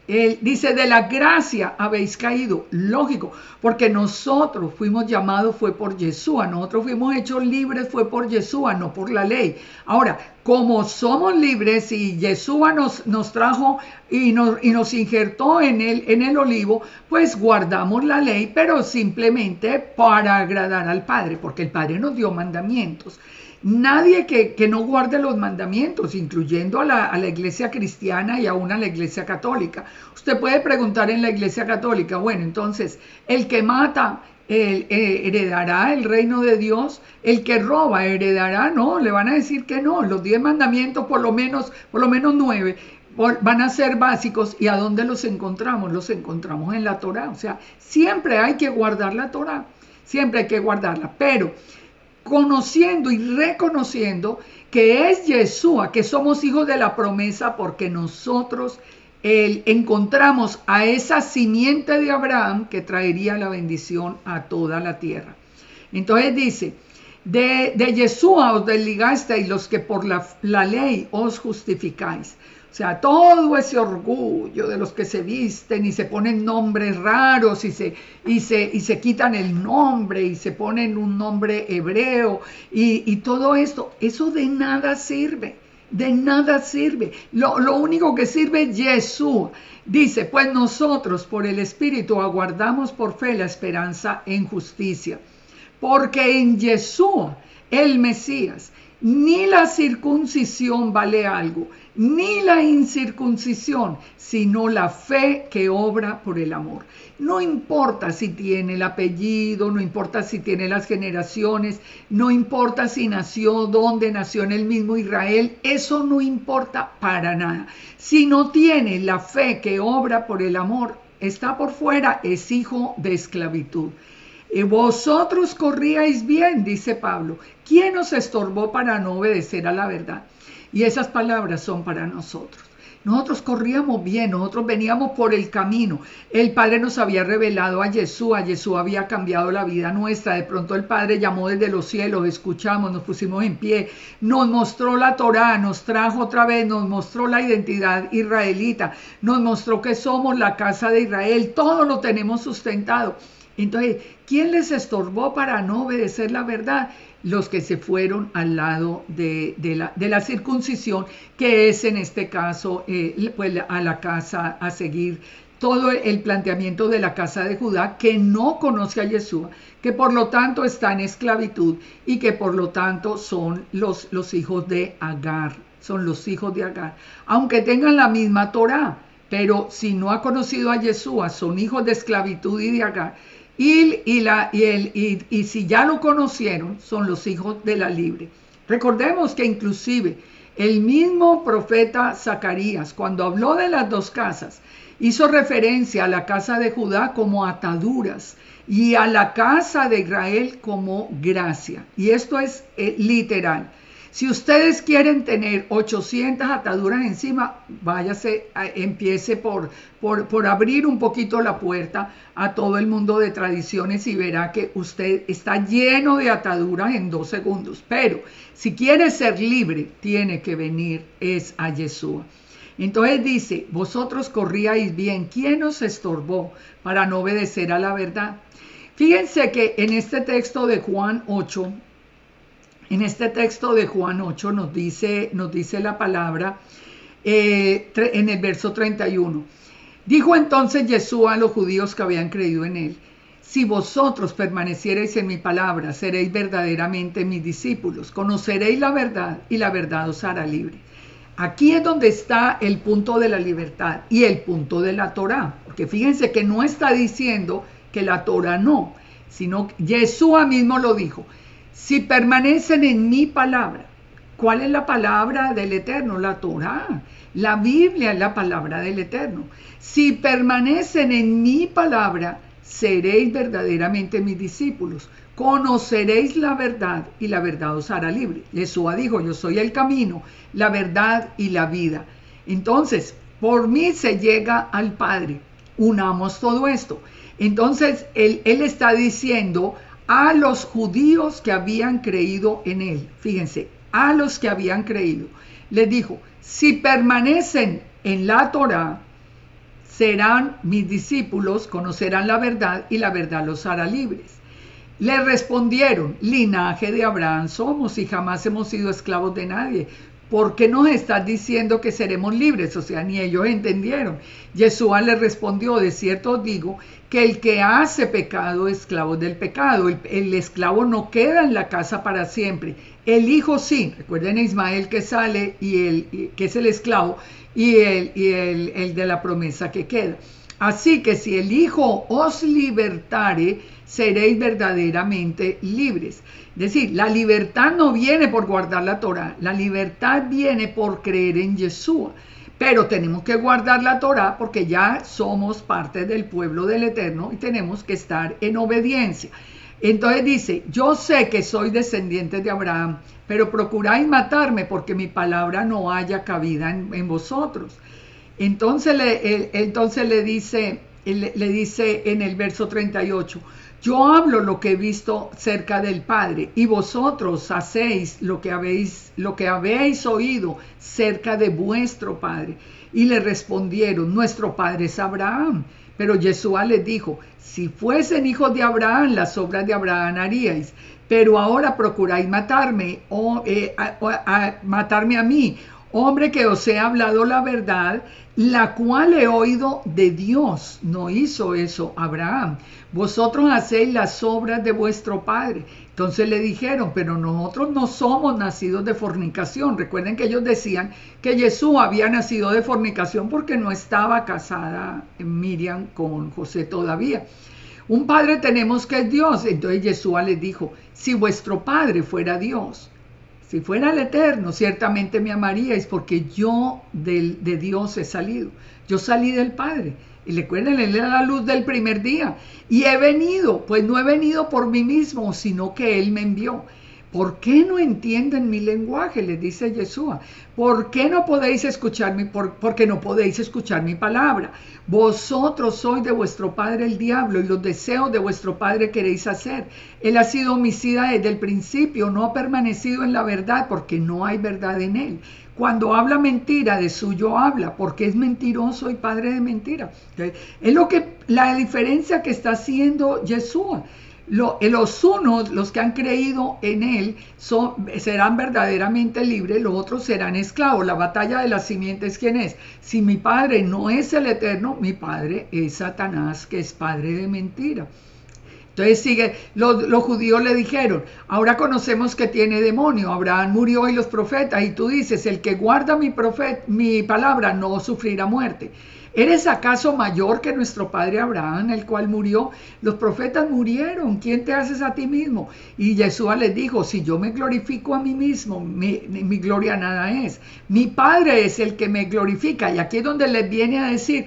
él dice, de la gracia habéis caído. Lógico, porque nosotros fuimos llamados fue por Yeshua. Nosotros fuimos hechos libres fue por Yeshua, no por la ley. Ahora, como somos libres y Yeshua nos trajo y nos injertó en el olivo, pues guardamos la ley, pero simplemente para agradar al Padre, porque el Padre nos dio mandamientos. Nadie que no guarde los mandamientos, incluyendo a la iglesia cristiana y aún a la iglesia católica. Usted puede preguntar en la iglesia católica, bueno, entonces, el que mata heredará el reino de Dios, el que roba heredará, no, le van a decir que no. Los 10 mandamientos, por lo menos 9, van a ser básicos. ¿Y a dónde los encontramos? Los encontramos en la Torá. O sea, siempre hay que guardar la Torá, siempre hay que guardarla, pero conociendo y reconociendo que es Yeshua, que somos hijos de la promesa, porque nosotros encontramos a esa simiente de Abraham que traería la bendición a toda la tierra. Entonces dice, de Yeshua os desligasteis los que por la ley os justificáis. O sea, todo ese orgullo de los que se visten y se ponen nombres raros y se quitan el nombre y se ponen un nombre hebreo y todo esto, eso de nada sirve, de nada sirve. Lo único que sirve es Yeshua. Dice, pues nosotros por el Espíritu aguardamos por fe la esperanza en justicia, porque en Yeshua, el Mesías, ni la circuncisión vale algo, ni la incircuncisión, sino la fe que obra por el amor. No importa si tiene el apellido, no importa si tiene las generaciones, no importa si nació, dónde nació, en el mismo Israel, eso no importa para nada. Si no tiene la fe que obra por el amor, está por fuera, es hijo de esclavitud. Vosotros corríais bien, dice Pablo. ¿Quién os estorbó para no obedecer a la verdad? Y esas palabras son para nosotros. Nosotros corríamos bien, nosotros veníamos por el camino. El Padre nos había revelado a Yeshua había cambiado la vida nuestra. De pronto el Padre llamó desde los cielos, escuchamos, nos pusimos en pie, nos mostró la Torá, nos trajo otra vez, nos mostró la identidad israelita, nos mostró que somos la casa de Israel, todo lo tenemos sustentado. Entonces, ¿quién les estorbó para no obedecer la verdad? Los que se fueron al lado de la circuncisión, que es en este caso pues a la casa, a seguir todo el planteamiento de la casa de Judá, que no conoce a Yeshua, que por lo tanto está en esclavitud y que por lo tanto son los hijos de Agar, son los hijos de Agar, aunque tengan la misma Torá, pero si no ha conocido a Yeshua, son hijos de esclavitud y de Agar. Y si ya lo conocieron, son los hijos de la libre. Recordemos que inclusive el mismo profeta Zacarías, cuando habló de las dos casas, hizo referencia a la casa de Judá como ataduras y a la casa de Israel como gracia. Y esto es literal. Si ustedes quieren tener 800 ataduras encima, empiece por abrir un poquito la puerta a todo el mundo de tradiciones y verá que usted está lleno de ataduras en 2 segundos. Pero si quiere ser libre, tiene que venir a Yeshua. Entonces dice, vosotros corríais bien, ¿quién os estorbó para no obedecer a la verdad? Fíjense que en este texto de Juan 8, nos dice la palabra en el verso 31. Dijo entonces Yeshua a los judíos que habían creído en él, si vosotros permaneciereis en mi palabra, seréis verdaderamente mis discípulos, conoceréis la verdad y la verdad os hará libre. Aquí es donde está el punto de la libertad y el punto de la Torá, porque fíjense que no está diciendo que la Torá no, sino que Yeshua mismo lo dijo, si permanecen en mi palabra. ¿Cuál es la palabra del Eterno? La Torá. La Biblia es la palabra del Eterno. Si permanecen en mi palabra, seréis verdaderamente mis discípulos. Conoceréis la verdad y la verdad os hará libre. Yeshua dijo, yo soy el camino, la verdad y la vida. Entonces, por mí se llega al Padre. Unamos todo esto. Entonces, él está diciendo a los judíos que habían creído en él. Fíjense, a los que habían creído. Les dijo, si permanecen en la Torá, serán mis discípulos, conocerán la verdad y la verdad los hará libres. Le respondieron, linaje de Abraham somos y jamás hemos sido esclavos de nadie. ¿Por qué nos estás diciendo que seremos libres? O sea, ni ellos entendieron. Yeshua le respondió, de cierto os digo, que el que hace pecado es esclavo del pecado. El esclavo no queda en la casa para siempre. El hijo sí. Recuerden a Ismael que sale, que es el esclavo, y el de la promesa que queda. Así que si el Hijo os libertare, seréis verdaderamente libres. Es decir, la libertad no viene por guardar la Torá, la libertad viene por creer en Yeshua. Pero tenemos que guardar la Torá porque ya somos parte del pueblo del Eterno y tenemos que estar en obediencia. Entonces dice, yo sé que soy descendiente de Abraham, pero procuráis matarme porque mi palabra no haya cabida en vosotros. Entonces le dice en el verso 38, yo hablo lo que he visto cerca del Padre y vosotros hacéis lo que habéis oído cerca de vuestro Padre. Y le respondieron, nuestro Padre es Abraham. Pero Yeshua les dijo, si fuesen hijos de Abraham, las obras de Abraham haríais. Pero ahora procuráis matarme, matarme a mí, hombre que os he hablado la verdad, la cual he oído de Dios. No hizo eso Abraham. Vosotros hacéis las obras de vuestro padre. Entonces le dijeron, pero nosotros no somos nacidos de fornicación. Recuerden que ellos decían que Jesús había nacido de fornicación porque no estaba casada Miriam con José todavía. Un padre tenemos que es Dios. Entonces Jesús les dijo, si vuestro padre fuera Dios, si fuera el Eterno, ciertamente me amaríais porque yo de Dios he salido. Yo salí del Padre. Y recuerden, Él era la luz del primer día. Y he venido, pues no he venido por mí mismo, sino que Él me envió. ¿Por qué no entienden mi lenguaje? Les dice Yeshua. ¿Por qué no podéis escuchar porque no podéis escuchar mi palabra? Vosotros sois de vuestro padre el diablo y los deseos de vuestro padre queréis hacer. Él ha sido homicida desde el principio, no ha permanecido en la verdad porque no hay verdad en él. Cuando habla mentira, de suyo habla, porque es mentiroso y padre de mentira. Es la diferencia que está haciendo Yeshua. Los unos, los que han creído en él, serán verdaderamente libres, los otros serán esclavos. La batalla de la simiente es quién es. Si mi padre no es el Eterno, mi padre es Satanás, que es padre de mentira. Entonces sigue, los judíos le dijeron, ahora conocemos que tiene demonio, Abraham murió y los profetas, y tú dices, el que guarda mi palabra no sufrirá muerte. ¿Eres acaso mayor que nuestro padre Abraham, el cual murió? Los profetas murieron, ¿quién te haces a ti mismo? Y Yeshua les dijo, si yo me glorifico a mí mismo, mi gloria nada es. Mi Padre es el que me glorifica. Y aquí es donde les viene a decir,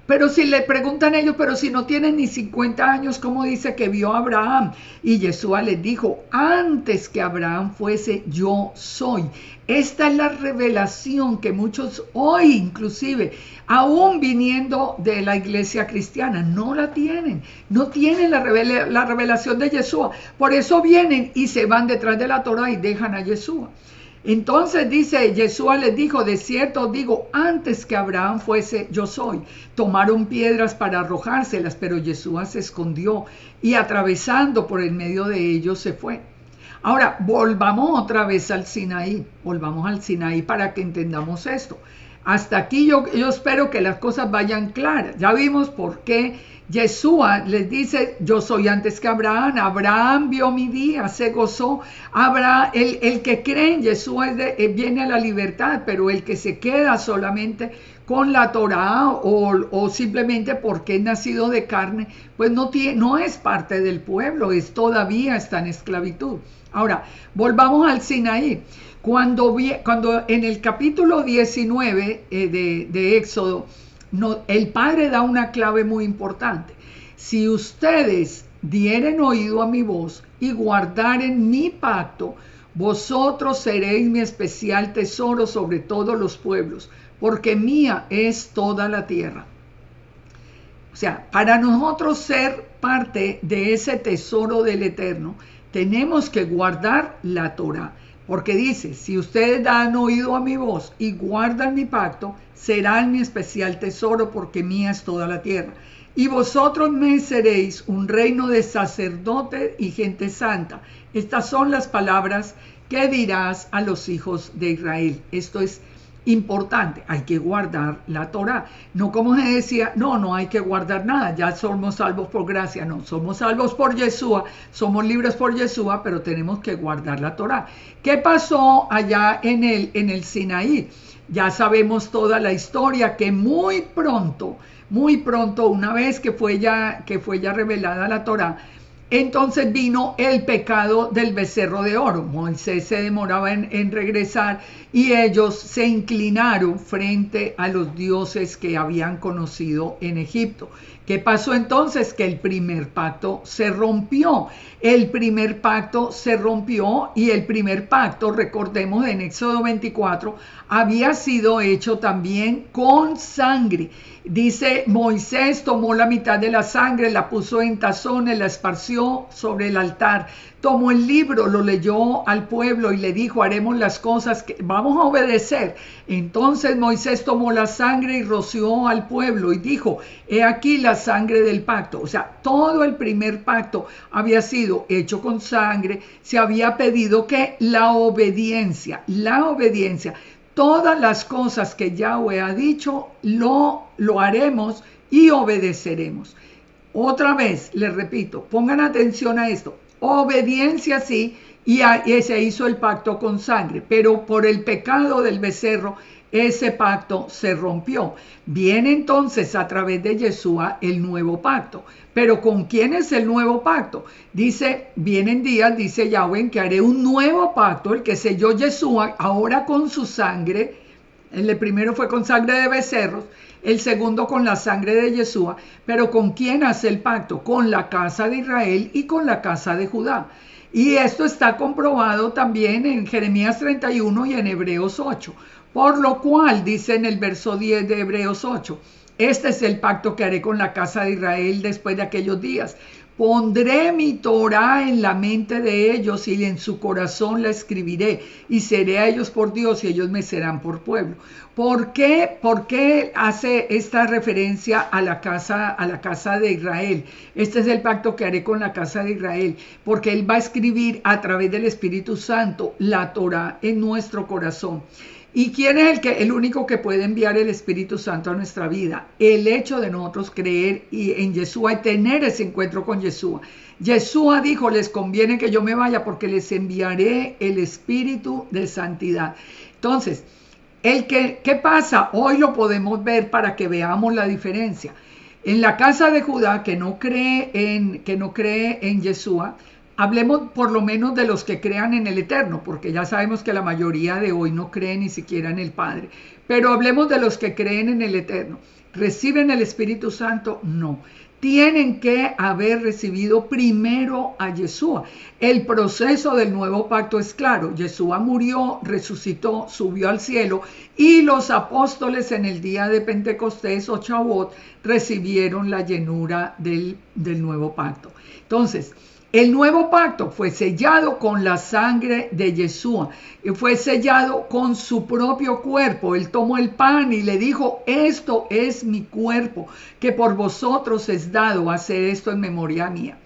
pero si le preguntan ellos, pero si no tienen ni 50 años, ¿cómo dice que vio a Abraham? Y Yeshua les dijo, antes que Abraham fuese, yo soy. Esta es la revelación que muchos hoy, inclusive, aún viniendo de la iglesia cristiana, no la tienen. No tienen la revelación de Yeshua. Por eso vienen y se van detrás de la Torah y dejan a Yeshua. Entonces dice, Yeshua les dijo, de cierto os digo, antes que Abraham fuese, yo soy. Tomaron piedras para arrojárselas, pero Yeshua se escondió y atravesando por el medio de ellos se fue. Ahora, volvamos otra vez al Sinaí, para que entendamos esto. Hasta aquí yo espero que las cosas vayan claras. Ya vimos por qué Yeshua les dice, yo soy antes que Abraham. Abraham vio mi día, se gozó. El que cree en Yeshua viene a la libertad, pero el que se queda solamente con la Torá o simplemente porque es nacido de carne, pues no es parte del pueblo, todavía está en esclavitud. Ahora, volvamos al Sinaí. Cuando en el capítulo 19 de Éxodo, el Padre da una clave muy importante. Si ustedes dieren oído a mi voz y guardaren mi pacto, vosotros seréis mi especial tesoro sobre todos los pueblos, porque mía es toda la tierra. O sea, para nosotros ser parte de ese tesoro del Eterno, tenemos que guardar la Torá. Porque dice, si ustedes dan oído a mi voz y guardan mi pacto, serán mi especial tesoro, porque mía es toda la tierra. Y vosotros me seréis un reino de sacerdotes y gente santa. Estas son las palabras que dirás a los hijos de Israel. Esto es importante, hay que guardar la Torá. No como se decía, no hay que guardar nada, ya somos salvos por gracia. No, somos salvos por Yeshua, somos libres por Yeshua, pero tenemos que guardar la Torá. ¿Qué pasó allá en el Sinaí? Ya sabemos toda la historia, que muy pronto, una vez que fue ya revelada la Torá, entonces vino el pecado del becerro de oro. Moisés se demoraba en regresar y ellos se inclinaron frente a los dioses que habían conocido en Egipto. ¿Qué pasó entonces? Que el primer pacto se rompió. El primer pacto se rompió y el primer pacto, recordemos en Éxodo 24, había sido hecho también con sangre. Dice, Moisés tomó la mitad de la sangre, la puso en tazones, la esparció sobre el altar. Tomó el libro, lo leyó al pueblo y le dijo, haremos las cosas que vamos a obedecer. Entonces Moisés tomó la sangre y roció al pueblo y dijo, he aquí la sangre del pacto. O sea, todo el primer pacto había sido hecho con sangre. Se había pedido que la obediencia. Todas las cosas que Yahweh ha dicho, lo haremos y obedeceremos. Otra vez, les repito, pongan atención a esto. Obediencia sí, y se hizo el pacto con sangre, pero por el pecado del becerro, ese pacto se rompió. Viene entonces a través de Yeshua el nuevo pacto. Pero ¿con quién es el nuevo pacto? Dice, vienen días, dice Yahweh, que haré un nuevo pacto, el que selló Yeshua, ahora con su sangre. El primero fue con sangre de becerros, el segundo con la sangre de Yeshua. Pero ¿con quién hace el pacto? Con la casa de Israel y con la casa de Judá. Y esto está comprobado también en Jeremías 31 y en Hebreos 8. Por lo cual, dice en el verso 10 de Hebreos 8, este es el pacto que haré con la casa de Israel después de aquellos días. Pondré mi Torá en la mente de ellos y en su corazón la escribiré, y seré a ellos por Dios y ellos me serán por pueblo. ¿Por qué hace esta referencia a la casa de Israel? Este es el pacto que haré con la casa de Israel, porque Él va a escribir a través del Espíritu Santo la Torá en nuestro corazón. ¿Y quién es el único que puede enviar el Espíritu Santo a nuestra vida? El hecho de nosotros creer en Yeshua y tener ese encuentro con Yeshua. Yeshua dijo, les conviene que yo me vaya porque les enviaré el Espíritu de santidad. Entonces, ¿qué pasa? Hoy lo podemos ver para que veamos la diferencia. En la casa de Judá, que no cree en Yeshua, hablemos por lo menos de los que crean en el Eterno, porque ya sabemos que la mayoría de hoy no creen ni siquiera en el Padre. Pero hablemos de los que creen en el Eterno. ¿Reciben el Espíritu Santo? No. Tienen que haber recibido primero a Yeshua. El proceso del nuevo pacto es claro. Yeshua murió, resucitó, subió al cielo y los apóstoles en el día de Pentecostés o Shavuot recibieron la llenura del nuevo pacto. Entonces, el nuevo pacto fue sellado con la sangre de Yeshua, y fue sellado con su propio cuerpo. Él tomó el pan y le dijo, esto es mi cuerpo, que por vosotros es dado, hacer esto en memoria mía.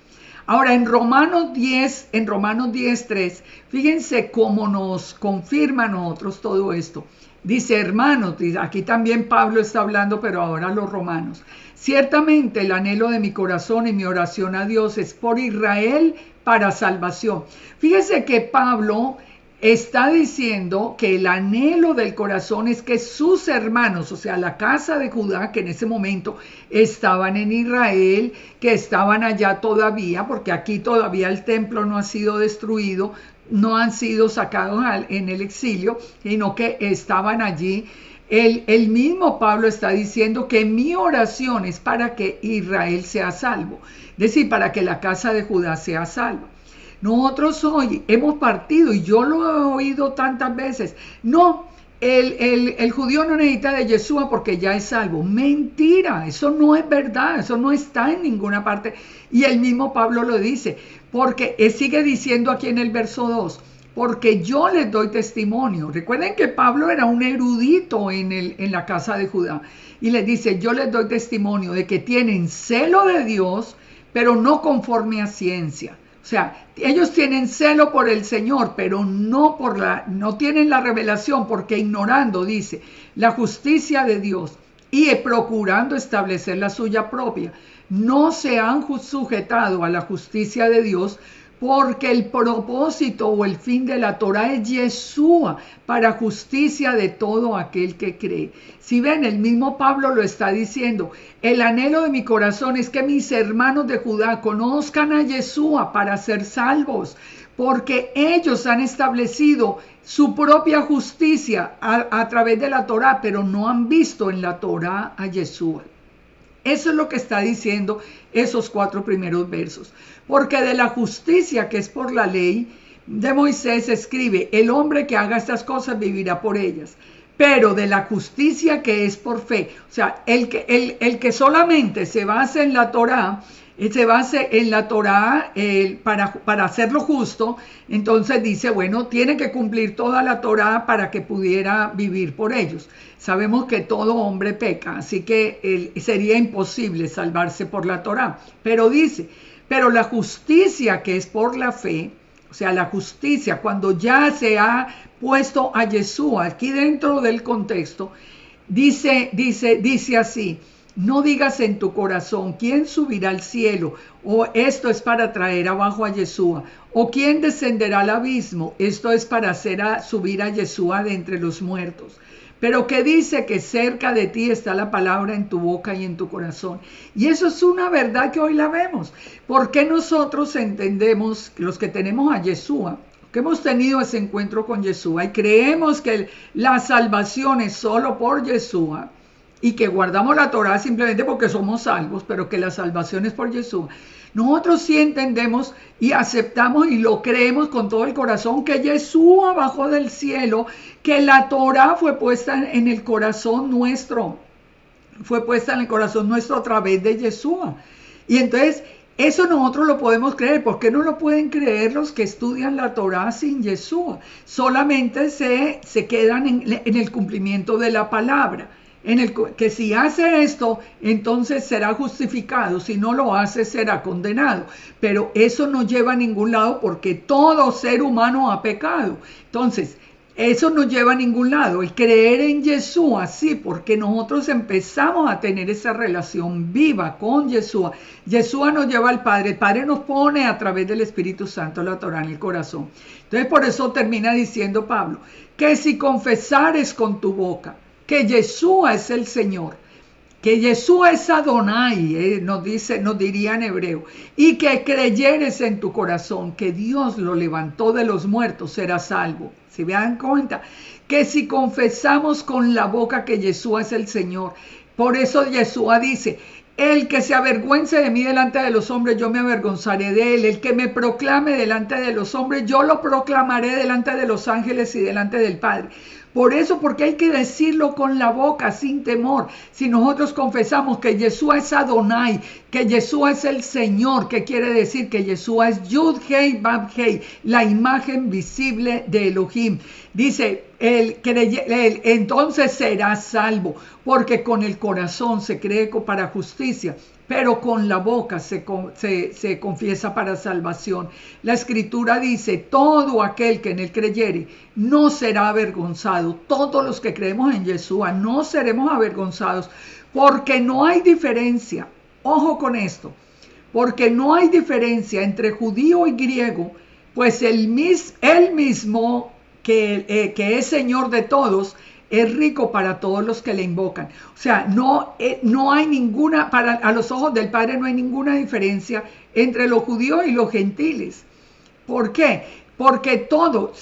Ahora, en Romanos 10:3, fíjense cómo nos confirma a nosotros todo esto. Dice, hermanos, aquí también Pablo está hablando, pero ahora los romanos. Ciertamente el anhelo de mi corazón y mi oración a Dios es por Israel para salvación. Fíjense que Pablo está diciendo que el anhelo del corazón es que sus hermanos, o sea, la casa de Judá, que en ese momento estaban en Israel, que estaban allá todavía, porque aquí todavía el templo no ha sido destruido, no han sido sacados en el exilio, sino que estaban allí. El mismo Pablo está diciendo que mi oración es para que Israel sea salvo, es decir, para que la casa de Judá sea salva. Nosotros hoy hemos partido, y yo lo he oído tantas veces, no, el judío no necesita de Yeshua porque ya es salvo. Mentira, eso no es verdad, eso no está en ninguna parte. Y el mismo Pablo lo dice, porque él sigue diciendo aquí en el verso 2, porque yo les doy testimonio. Recuerden que Pablo era un erudito en la casa de Judá, y les dice, yo les doy testimonio de que tienen celo de Dios, pero no conforme a ciencia. O sea, ellos tienen celo por el Señor, pero no tienen la revelación, porque ignorando, dice, la justicia de Dios y procurando establecer la suya propia, no se han sujetado a la justicia de Dios, porque el propósito o el fin de la Torah es Yeshua, para justicia de todo aquel que cree. Si ven, el mismo Pablo lo está diciendo, el anhelo de mi corazón es que mis hermanos de Judá conozcan a Yeshua para ser salvos, porque ellos han establecido su propia justicia a través de la Torah, pero no han visto en la Torah a Yeshua. Eso es lo que está diciendo esos 4 primeros versos. Porque de la justicia que es por la ley de Moisés escribe, el hombre que haga estas cosas vivirá por ellas. Pero de la justicia que es por fe, o sea, el que solamente se basa en la Torá, para hacerlo justo, entonces dice, bueno, tiene que cumplir toda la Torá para que pudiera vivir por ellos. Sabemos que todo hombre peca, así que sería imposible salvarse por la Torá. Pero dice, pero la justicia que es por la fe, o sea, la justicia cuando ya se ha puesto a Yeshua aquí dentro del contexto, dice así, no digas en tu corazón, ¿quién subirá al cielo? O esto es para traer abajo a Yeshua. O ¿quién descenderá al abismo? Esto es para subir a Yeshua de entre los muertos. Pero que dice que cerca de ti está la palabra en tu boca y en tu corazón. Y eso es una verdad que hoy la vemos. Porque nosotros entendemos, los que tenemos a Yeshua, que hemos tenido ese encuentro con Yeshua y creemos que la salvación es solo por Yeshua, y que guardamos la Torá simplemente porque somos salvos, pero que la salvación es por Yeshua. Nosotros sí entendemos y aceptamos y lo creemos con todo el corazón que Yeshua bajó del cielo, que la Torá fue puesta en el corazón nuestro, a través de Yeshua. Y entonces eso nosotros lo podemos creer. ¿Por qué no lo pueden creer los que estudian la Torá sin Yeshua? Solamente se quedan en el cumplimiento de la palabra. Que si hace esto, entonces será justificado, si no lo hace, será condenado. Pero eso no lleva a ningún lado, porque todo ser humano ha pecado. Entonces, eso no lleva a ningún lado. El creer en Yeshua, sí, porque nosotros empezamos a tener esa relación viva con Yeshua. Yeshua nos lleva al Padre, el Padre nos pone a través del Espíritu Santo la Torá en el corazón. Entonces, por eso termina diciendo Pablo, que si confesares con tu boca que Yeshua es el Señor, que Yeshua es Adonai, nos diría en hebreo, y que creyeres en tu corazón que Dios lo levantó de los muertos, serás salvo. ¿Se dan cuenta? Que si confesamos con la boca que Yeshua es el Señor, por eso Yeshua dice, el que se avergüence de mí delante de los hombres, yo me avergonzaré de él. El que me proclame delante de los hombres, yo lo proclamaré delante de los ángeles y delante del Padre. Por eso, porque hay que decirlo con la boca, sin temor. Si nosotros confesamos que Yeshua es Adonai, que Yeshua es el Señor, ¿qué quiere decir? Que Yeshua es Yud Hei Vav Hei, la imagen visible de Elohim. Dice, entonces será salvo, porque con el corazón se cree para justicia, pero con la boca se confiesa para salvación. La Escritura dice, todo aquel que en él creyere no será avergonzado. Todos los que creemos en Yeshua no seremos avergonzados, porque no hay diferencia. Ojo con esto, porque no hay diferencia entre judío y griego, pues él mismo que es Señor de todos, es rico para todos los que le invocan. O sea, no hay ninguna, a los ojos del Padre no hay ninguna diferencia entre los judíos y los gentiles. ¿Por qué? Porque todos,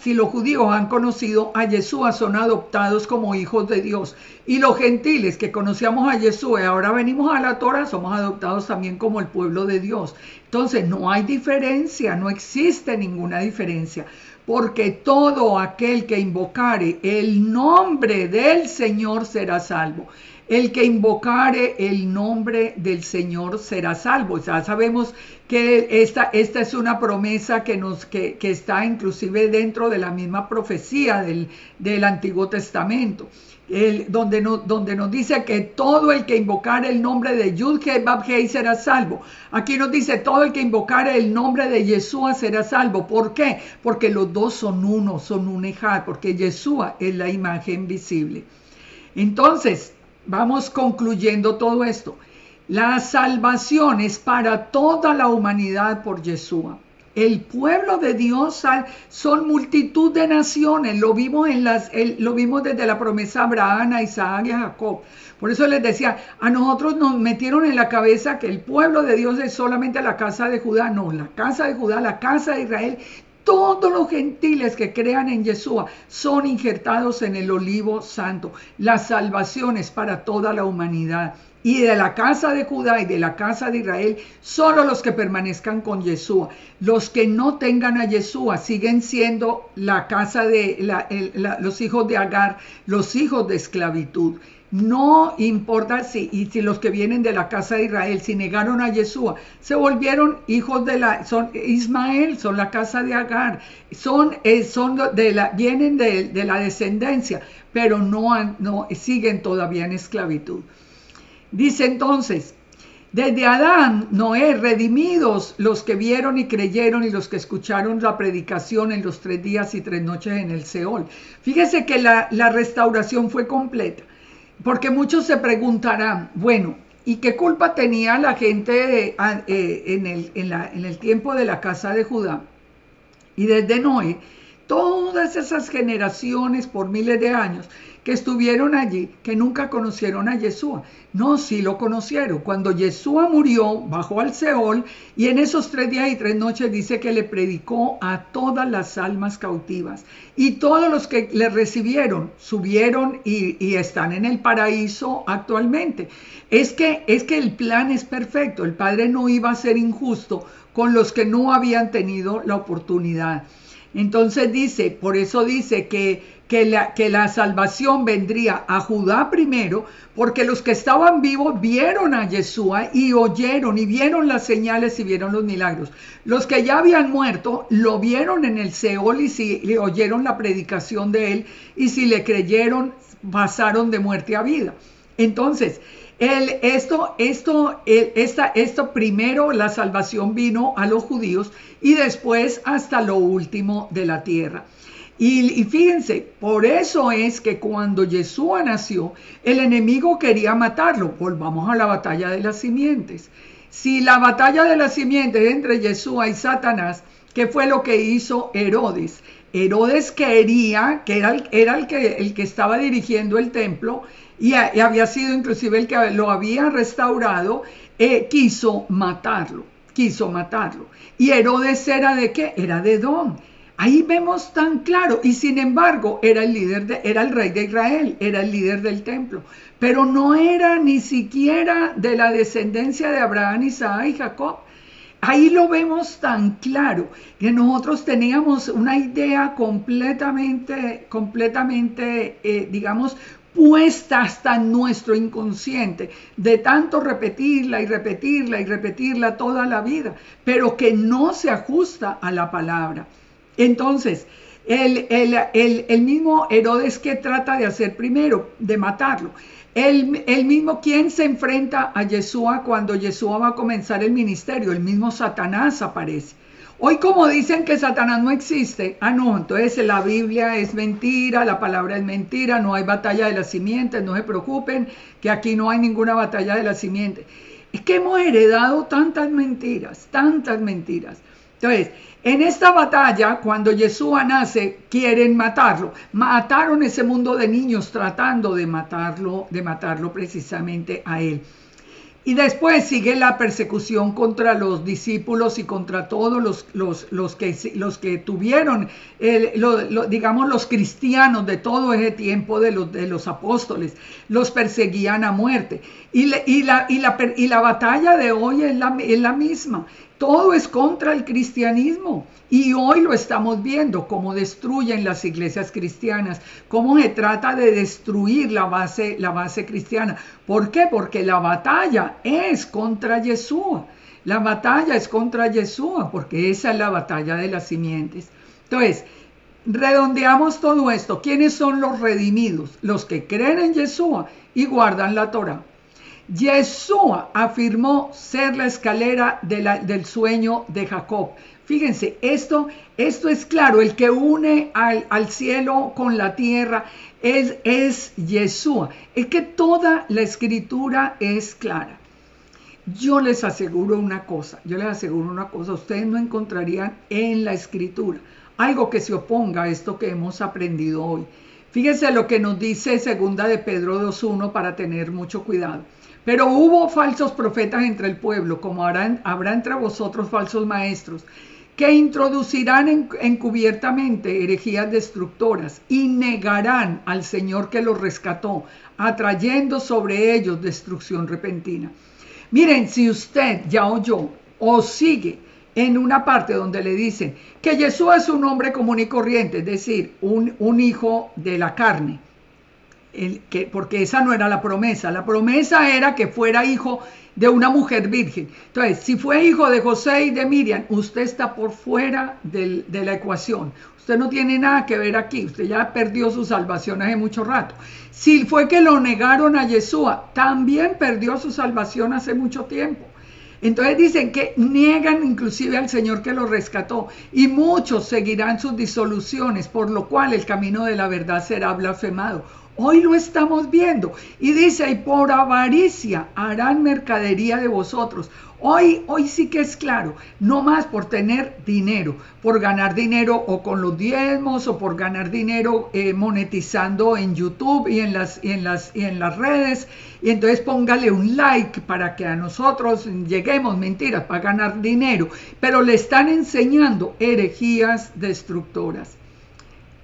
si los judíos han conocido a Yeshua, son adoptados como hijos de Dios. Y los gentiles que conocíamos a Yeshua y ahora venimos a la Torah, somos adoptados también como el pueblo de Dios. Entonces no hay diferencia, no existe ninguna diferencia. Porque todo aquel que invocare el nombre del Señor será salvo. El que invocare el nombre del Señor será salvo. Ya sabemos que esta es una promesa que está inclusive dentro de la misma profecía del Antiguo Testamento. Donde nos dice que todo el que invocare el nombre de Yud-Heh-Vav-Heh será salvo. Aquí nos dice todo el que invocare el nombre de Yeshua será salvo. ¿Por qué? Porque los dos son uno, son un ejad, porque Yeshua es la imagen visible. Entonces, vamos concluyendo todo esto. La salvación es para toda la humanidad por Yeshua. El pueblo de Dios son multitud de naciones. Lo vimos desde la promesa a Abraham, a Isaac y a Jacob. Por eso les decía, a nosotros nos metieron en la cabeza que el pueblo de Dios es solamente la casa de Judá. No, la casa de Judá, la casa de Israel. Todos los gentiles que crean en Yeshua son injertados en el olivo santo. La salvación es para toda la humanidad. Y de la casa de Judá y de la casa de Israel, solo los que permanezcan con Yeshua. Los que no tengan a Yeshua siguen siendo la casa de los hijos de Agar, los hijos de esclavitud. No importa si los que vienen de la casa de Israel, si negaron a Yeshua, se volvieron hijos son Ismael, son la casa de Agar, vienen de la descendencia, pero no siguen todavía en esclavitud. Dice entonces, desde Adán, Noé, redimidos los que vieron y creyeron y los que escucharon la predicación en los 3 días y 3 noches en el Seol. Fíjese que la restauración fue completa, porque muchos se preguntarán, bueno, ¿y qué culpa tenía la gente en el tiempo de la casa de Judá? Y desde Noé, todas esas generaciones por miles de años que estuvieron allí, que nunca conocieron a Yeshua. No, sí lo conocieron. Cuando Yeshua murió, bajó al Seol y en esos 3 días y 3 noches dice que le predicó a todas las almas cautivas. Y todos los que le recibieron subieron y están en el paraíso actualmente. Es que el plan es perfecto. El Padre no iba a ser injusto con los que no habían tenido la oportunidad. Entonces dice, por eso dice que la salvación vendría a Judá primero, porque los que estaban vivos vieron a Yeshua y oyeron y vieron las señales y vieron los milagros. Los que ya habían muerto lo vieron en el Seol y si le oyeron la predicación de él y si le creyeron pasaron de muerte a vida. Entonces, esto primero la salvación vino a los judíos y después hasta lo último de la tierra. Y fíjense, por eso es que cuando Yeshua nació, el enemigo quería matarlo. Volvamos a la batalla de las simientes. Si la batalla de las simientes entre Yeshua y Satanás, ¿qué fue lo que hizo Herodes? Herodes quería, que era el que estaba dirigiendo el templo, y había sido inclusive el que lo había restaurado, quiso matarlo. Y Herodes era ¿de qué? Era de Edom. Ahí vemos tan claro, y sin embargo era el rey de Israel, era el líder del templo, pero no era ni siquiera de la descendencia de Abraham, Isaac y Jacob. Ahí lo vemos tan claro, que nosotros teníamos una idea completamente, digamos, puesta hasta en nuestro inconsciente, de tanto repetirla y repetirla y repetirla toda la vida, pero que no se ajusta a la palabra. Entonces, El mismo Herodes, que trata de hacer primero, de matarlo. El mismo, quien se enfrenta a Yeshua cuando Yeshua va a comenzar el ministerio, el mismo Satanás aparece. Hoy, como dicen que Satanás no existe, no, entonces la Biblia es mentira, la palabra es mentira, no hay batalla de las simientes, no se preocupen, que aquí no hay ninguna batalla de las simientes. Es que hemos heredado tantas mentiras, tantas mentiras. Entonces, en esta batalla, cuando Yeshua nace, quieren matarlo. Mataron ese mundo de niños tratando de matarlo precisamente a él. Y después sigue la persecución contra los discípulos y contra todos los que tuvieron, digamos, los cristianos de todo ese tiempo de los apóstoles. Los perseguían a muerte. Y la batalla de hoy es la misma. Todo es contra el cristianismo. Y hoy lo estamos viendo, cómo destruyen las iglesias cristianas, cómo se trata de destruir la base cristiana. ¿Por qué? Porque la batalla es contra Yeshua. La batalla es contra Yeshua, porque esa es la batalla de las simientes. Entonces, redondeamos todo esto. ¿Quiénes son los redimidos? Los que creen en Yeshua y guardan la Torá. Yeshua afirmó ser la escalera del sueño de Jacob. Fíjense, esto es claro, el que une al cielo con la tierra es Yeshua. Es que toda la escritura es clara. Yo les aseguro una cosa, ustedes no encontrarían en la escritura algo que se oponga a esto que hemos aprendido hoy. Fíjense lo que nos dice 2 de Pedro 2:1 para tener mucho cuidado. Pero hubo falsos profetas entre el pueblo, como habrá entre vosotros falsos maestros, que introducirán encubiertamente herejías destructoras y negarán al Señor que los rescató, atrayendo sobre ellos destrucción repentina. Miren, si usted ya oyó o sigue en una parte donde le dicen que Jesús es un hombre común y corriente, es decir, un hijo de la carne, porque esa no era la promesa era que fuera hijo de una mujer virgen. Entonces, si fue hijo de José y de Miriam, usted está por fuera de la ecuación, usted no tiene nada que ver aquí, usted ya perdió su salvación hace mucho rato. Si fue que lo negaron a Yeshua, también perdió su salvación hace mucho tiempo. Entonces dicen que niegan inclusive al Señor que los rescató, y muchos seguirán sus disoluciones, por lo cual el camino de la verdad será blasfemado. Hoy lo estamos viendo, y dice, y por avaricia harán mercadería de vosotros. Hoy sí que es claro, no más por tener dinero, por ganar dinero o con los diezmos, o por ganar dinero monetizando en YouTube y en las redes. Y entonces póngale un like para que a nosotros lleguemos, mentiras, para ganar dinero. Pero le están enseñando herejías destructoras.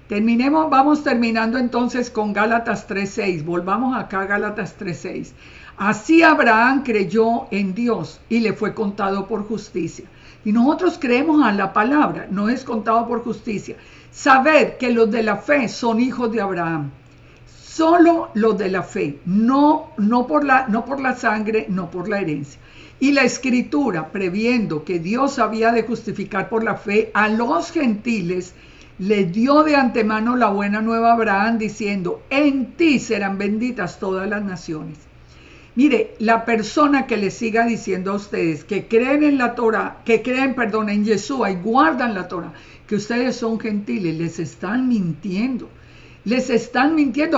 Vamos terminando entonces con Gálatas 3:6. Volvamos acá a Gálatas 3:6. Así Abraham creyó en Dios y le fue contado por justicia. Y nosotros creemos a la palabra, no es contado por justicia. Sabed que los de la fe son hijos de Abraham. Solo los de la fe, no por la sangre, no por la herencia. Y la escritura, previendo que Dios había de justificar por la fe a los gentiles, le dio de antemano la buena nueva a Abraham, diciendo, en ti serán benditas todas las naciones. Mire, la persona que le siga diciendo a ustedes que creen en la Torah, en Yeshua y guardan la Torah, que ustedes son gentiles, les están mintiendo.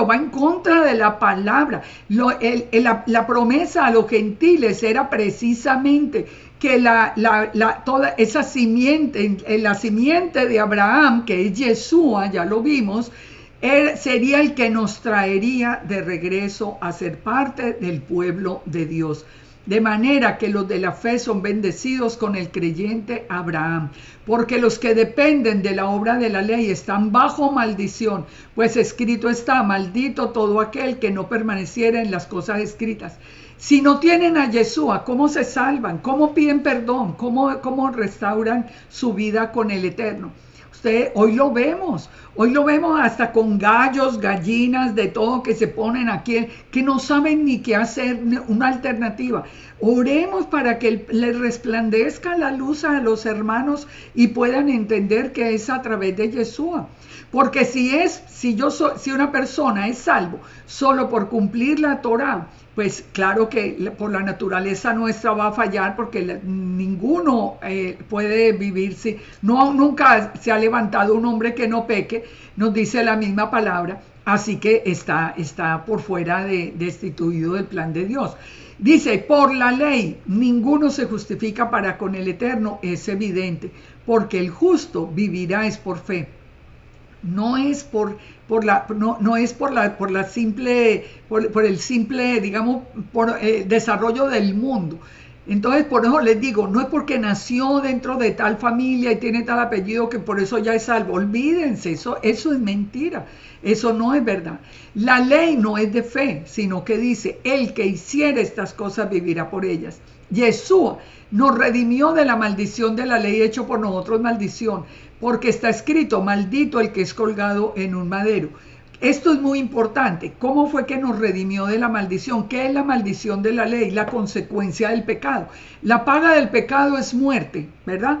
Va en contra de la palabra. La promesa a los gentiles era precisamente que toda esa simiente, la simiente de Abraham, que es Yeshua, ya lo vimos, sería el que nos traería de regreso a ser parte del pueblo de Dios. De manera que los de la fe son bendecidos con el creyente Abraham, porque los que dependen de la obra de la ley están bajo maldición, pues escrito está, maldito todo aquel que no permaneciera en las cosas escritas. Si no tienen a Yeshua, ¿cómo se salvan? ¿Cómo piden perdón? ¿Cómo restauran su vida con el Eterno? Hoy lo vemos hasta con gallos, gallinas, de todo que se ponen aquí, que no saben ni qué hacer, una alternativa. Oremos para que le resplandezca la luz a los hermanos y puedan entender que es a través de Yeshua. Porque si una persona es salvo solo por cumplir la Torá, pues claro que por la naturaleza nuestra va a fallar, porque ninguno puede vivir nunca se ha levantado un hombre que no peque, nos dice la misma palabra, así que está por fuera destituido del plan de Dios. Dice, por la ley ninguno se justifica para con el Eterno, es evidente, porque el justo vivirá es por fe. No es por el simple, digamos, desarrollo del mundo. Entonces, por eso les digo, no es porque nació dentro de tal familia y tiene tal apellido que por eso ya es salvo. Olvídense, eso es mentira. Eso no es verdad. La ley no es de fe, sino que dice, el que hiciera estas cosas vivirá por ellas. Yeshua nos redimió de la maldición de la ley, hecho por nosotros maldición, porque está escrito, maldito el que es colgado en un madero. Esto es muy importante. ¿Cómo fue que nos redimió de la maldición? ¿Qué es la maldición de la ley? La consecuencia del pecado. La paga del pecado es muerte, ¿verdad?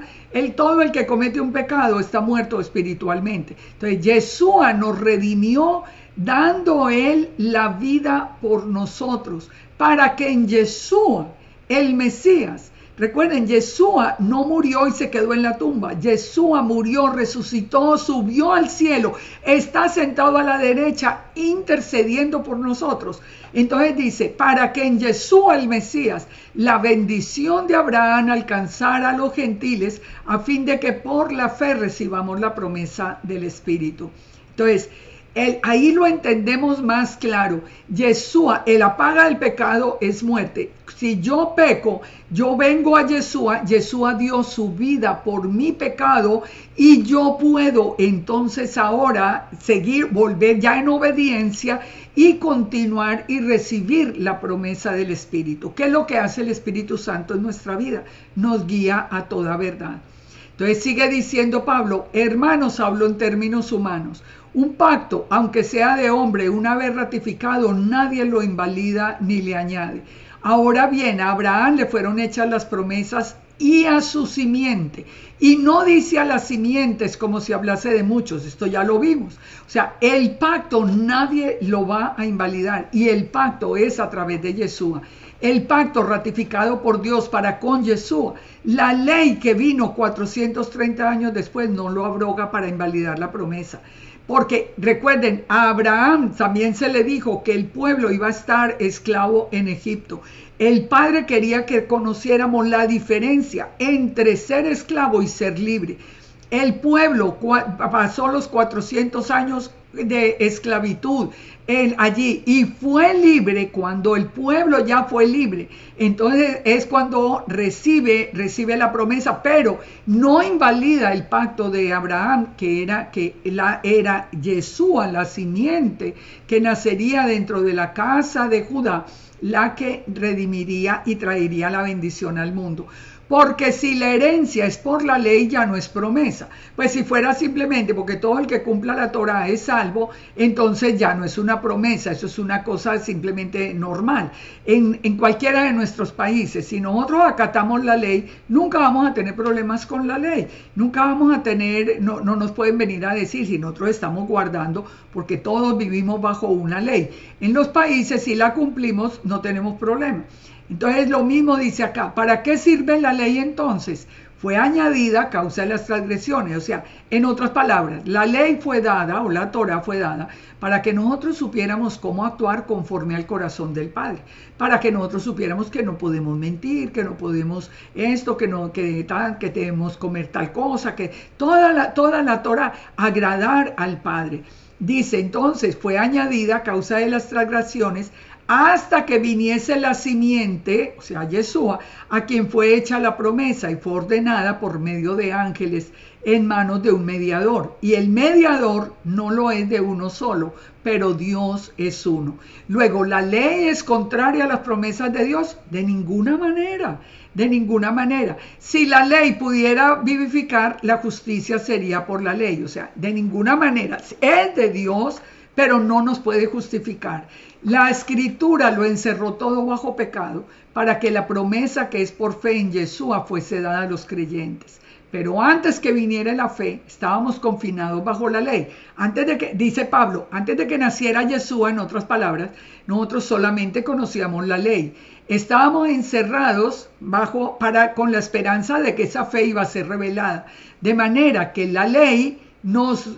Todo el que comete un pecado está muerto espiritualmente. Entonces, Yeshua nos redimió dando Él la vida por nosotros, para que en Yeshua, el Mesías, recuerden, Yeshua no murió y se quedó en la tumba. Yeshua murió, resucitó, subió al cielo, está sentado a la derecha intercediendo por nosotros. Entonces dice, para que en Yeshua el Mesías la bendición de Abraham alcanzara a los gentiles, a fin de que por la fe recibamos la promesa del Espíritu. Entonces, ahí lo entendemos más claro. Yeshua, la paga del pecado es muerte. Si yo peco, yo vengo a Yeshua, Yeshua dio su vida por mi pecado y yo puedo entonces ahora volver ya en obediencia y continuar y recibir la promesa del Espíritu. ¿Qué es lo que hace el Espíritu Santo en nuestra vida? Nos guía a toda verdad. Entonces sigue diciendo Pablo, hermanos, hablo en términos humanos. Un pacto, aunque sea de hombre, una vez ratificado, nadie lo invalida ni le añade. Ahora bien, a Abraham le fueron hechas las promesas y a su simiente. Y no dice a las simientes como si hablase de muchos, esto ya lo vimos. O sea, el pacto nadie lo va a invalidar y el pacto es a través de Yeshua. El pacto ratificado por Dios para con Yeshua. La ley que vino 430 años después no lo abroga para invalidar la promesa. Porque recuerden, a Abraham también se le dijo que el pueblo iba a estar esclavo en Egipto. El Padre quería que conociéramos la diferencia entre ser esclavo y ser libre. El pueblo pasó los 400 años de esclavitud allí y fue libre cuando el pueblo ya fue libre. Entonces es cuando recibe la promesa, pero no invalida el pacto de Abraham, que era Yeshua, la simiente que nacería dentro de la casa de Judá, la que redimiría y traería la bendición al mundo. Porque si la herencia es por la ley, ya no es promesa. Pues si fuera simplemente porque todo el que cumpla la Torá es salvo, entonces ya no es una promesa, eso es una cosa simplemente normal. En cualquiera de nuestros países, si nosotros acatamos la ley, nunca vamos a tener problemas con la ley. Nunca vamos a tener, no nos pueden venir a decir si nosotros estamos guardando, porque todos vivimos bajo una ley. En los países, si la cumplimos, no tenemos problema. Entonces lo mismo dice acá, ¿para qué sirve la ley entonces? Fue añadida a causa de las transgresiones, o sea, en otras palabras, la ley fue dada, o la Torah fue dada, para que nosotros supiéramos cómo actuar conforme al corazón del Padre, para que nosotros supiéramos que no podemos mentir, que no podemos esto, que debemos comer tal cosa, que toda la Torah agradar al Padre. Dice entonces, fue añadida a causa de las transgresiones, hasta que viniese la simiente, o sea, Yeshua, a quien fue hecha la promesa y fue ordenada por medio de ángeles en manos de un mediador. Y el mediador no lo es de uno solo, pero Dios es uno. Luego, ¿la ley es contraria a las promesas de Dios? De ninguna manera, de ninguna manera. Si la ley pudiera vivificar, la justicia sería por la ley. O sea, de ninguna manera. Es de Dios, pero no nos puede justificar. La escritura lo encerró todo bajo pecado para que la promesa que es por fe en Yeshua fuese dada a los creyentes. Pero antes que viniera la fe, estábamos confinados bajo la ley. Antes de que, dice Pablo, antes de que naciera Yeshua, en otras palabras, nosotros solamente conocíamos la ley. Estábamos encerrados con la esperanza de que esa fe iba a ser revelada. De manera que la ley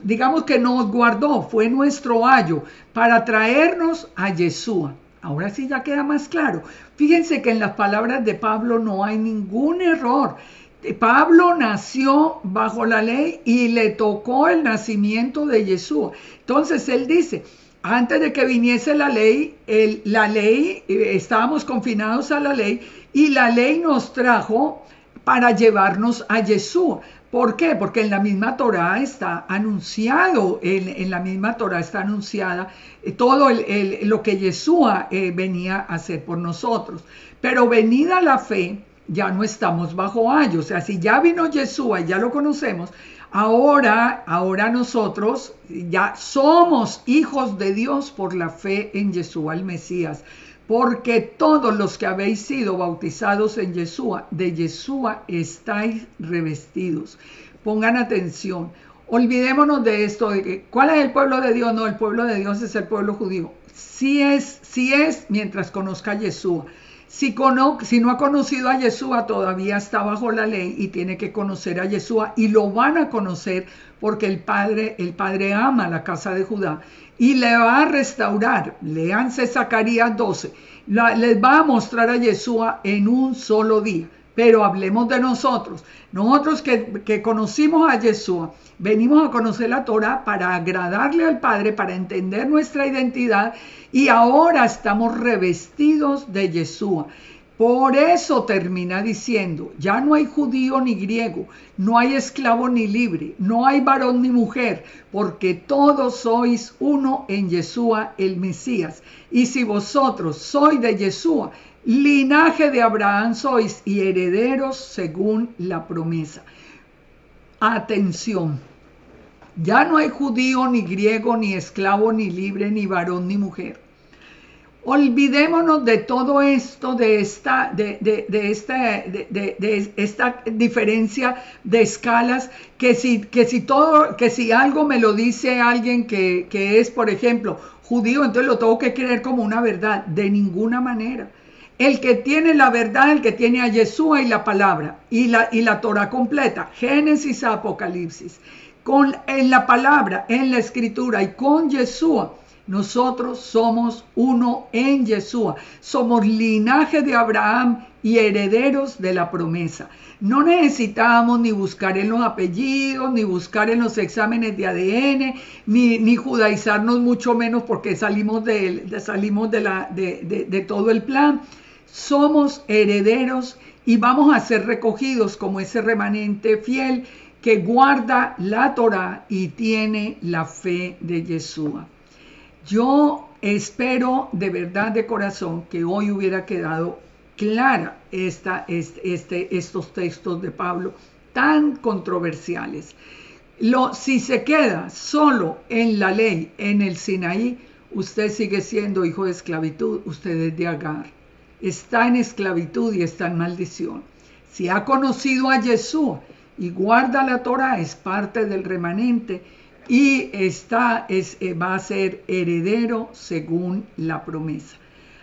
digamos que nos guardó, fue nuestro ayo para traernos a Yeshua. Ahora sí ya queda más claro. Fíjense que en las palabras de Pablo no hay ningún error. Pablo nació bajo la ley y le tocó el nacimiento de Yeshua. Entonces él dice, antes de que viniese la ley, estábamos confinados a la ley y la ley nos trajo para llevarnos a Yeshua. ¿Por qué? Porque en la misma Torá está anunciado, en la misma Torá está anunciada todo lo que Yeshua venía a hacer por nosotros. Pero venida la fe, ya no estamos bajo ayo. O sea, si ya vino Yeshua y ya lo conocemos, ahora nosotros ya somos hijos de Dios por la fe en Yeshua el Mesías. Porque todos los que habéis sido bautizados en Yeshua, de Yeshua estáis revestidos. Pongan atención. Olvidémonos de esto, de que, ¿cuál es el pueblo de Dios? No, el pueblo de Dios es el pueblo judío. Sí es mientras conozca a Yeshua. Si no ha conocido a Yeshua, todavía está bajo la ley y tiene que conocer a Yeshua, y lo van a conocer porque el Padre ama la casa de Judá y le va a restaurar. Léanse Zacarías 12. Les va a mostrar a Yeshua en un solo día. Pero hablemos de nosotros. Nosotros que conocimos a Yeshua, venimos a conocer la Torah para agradarle al Padre, para entender nuestra identidad, y ahora estamos revestidos de Yeshua. Por eso termina diciendo, ya no hay judío ni griego, no hay esclavo ni libre, no hay varón ni mujer, porque todos sois uno en Yeshua el Mesías. Y si vosotros sois de Yeshua, linaje de Abraham sois y herederos según la promesa. Atención, ya no hay judío ni griego, ni esclavo ni libre, ni varón ni mujer. Olvidémonos de todo esto, de esta diferencia de escalas, que si algo me lo dice alguien que es, por ejemplo, judío, entonces lo tengo que creer como una verdad. De ninguna manera. El que tiene la verdad, el que tiene a Yeshua y la palabra, y la Torah completa, Génesis a Apocalipsis, en la palabra, en la escritura y con Yeshua, nosotros somos uno en Yeshua. Somos linaje de Abraham y herederos de la promesa. No necesitamos ni buscar en los apellidos, ni buscar en los exámenes de ADN, ni judaizarnos mucho menos porque salimos de todo el plan. Somos herederos y vamos a ser recogidos como ese remanente fiel que guarda la Torá y tiene la fe de Yeshua. Yo espero de verdad, de corazón, que hoy hubiera quedado clara estos textos de Pablo tan controversiales. Si se queda solo en la ley, en el Sinaí, usted sigue siendo hijo de esclavitud, usted es de Agar. Está en esclavitud y está en maldición. Si ha conocido a Yeshua y guarda la Torah, es parte del remanente y va a ser heredero según la promesa.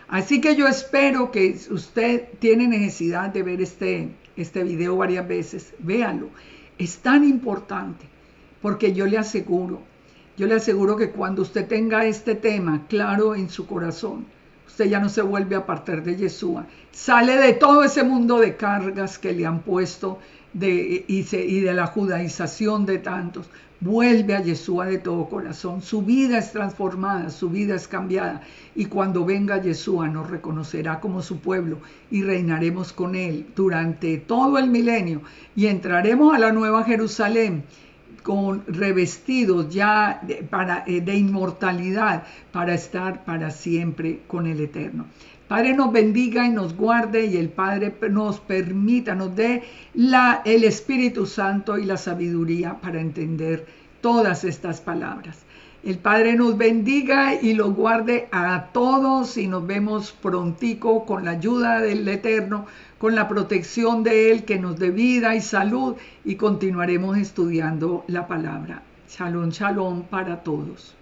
Así que yo espero que usted tiene necesidad de ver este video varias veces. Véanlo. Es tan importante porque yo le aseguro que cuando usted tenga este tema claro en su corazón, usted ya no se vuelve a apartar de Yeshua. Sale de todo ese mundo de cargas que le han puesto y de la judaización de tantos. Vuelve a Yeshua de todo corazón. Su vida es transformada, su vida es cambiada. Y cuando venga Yeshua nos reconocerá como su pueblo y reinaremos con él durante todo el milenio. Y entraremos a la nueva Jerusalén con revestidos ya de inmortalidad para estar para siempre con el Eterno. Padre nos bendiga y nos guarde, y el Padre nos permita, nos dé el Espíritu Santo y la sabiduría para entender todas estas palabras. El Padre nos bendiga y los guarde a todos, y nos vemos prontico con la ayuda del Eterno, con la protección de Él, que nos dé vida y salud, y continuaremos estudiando la palabra. Shalom, shalom para todos.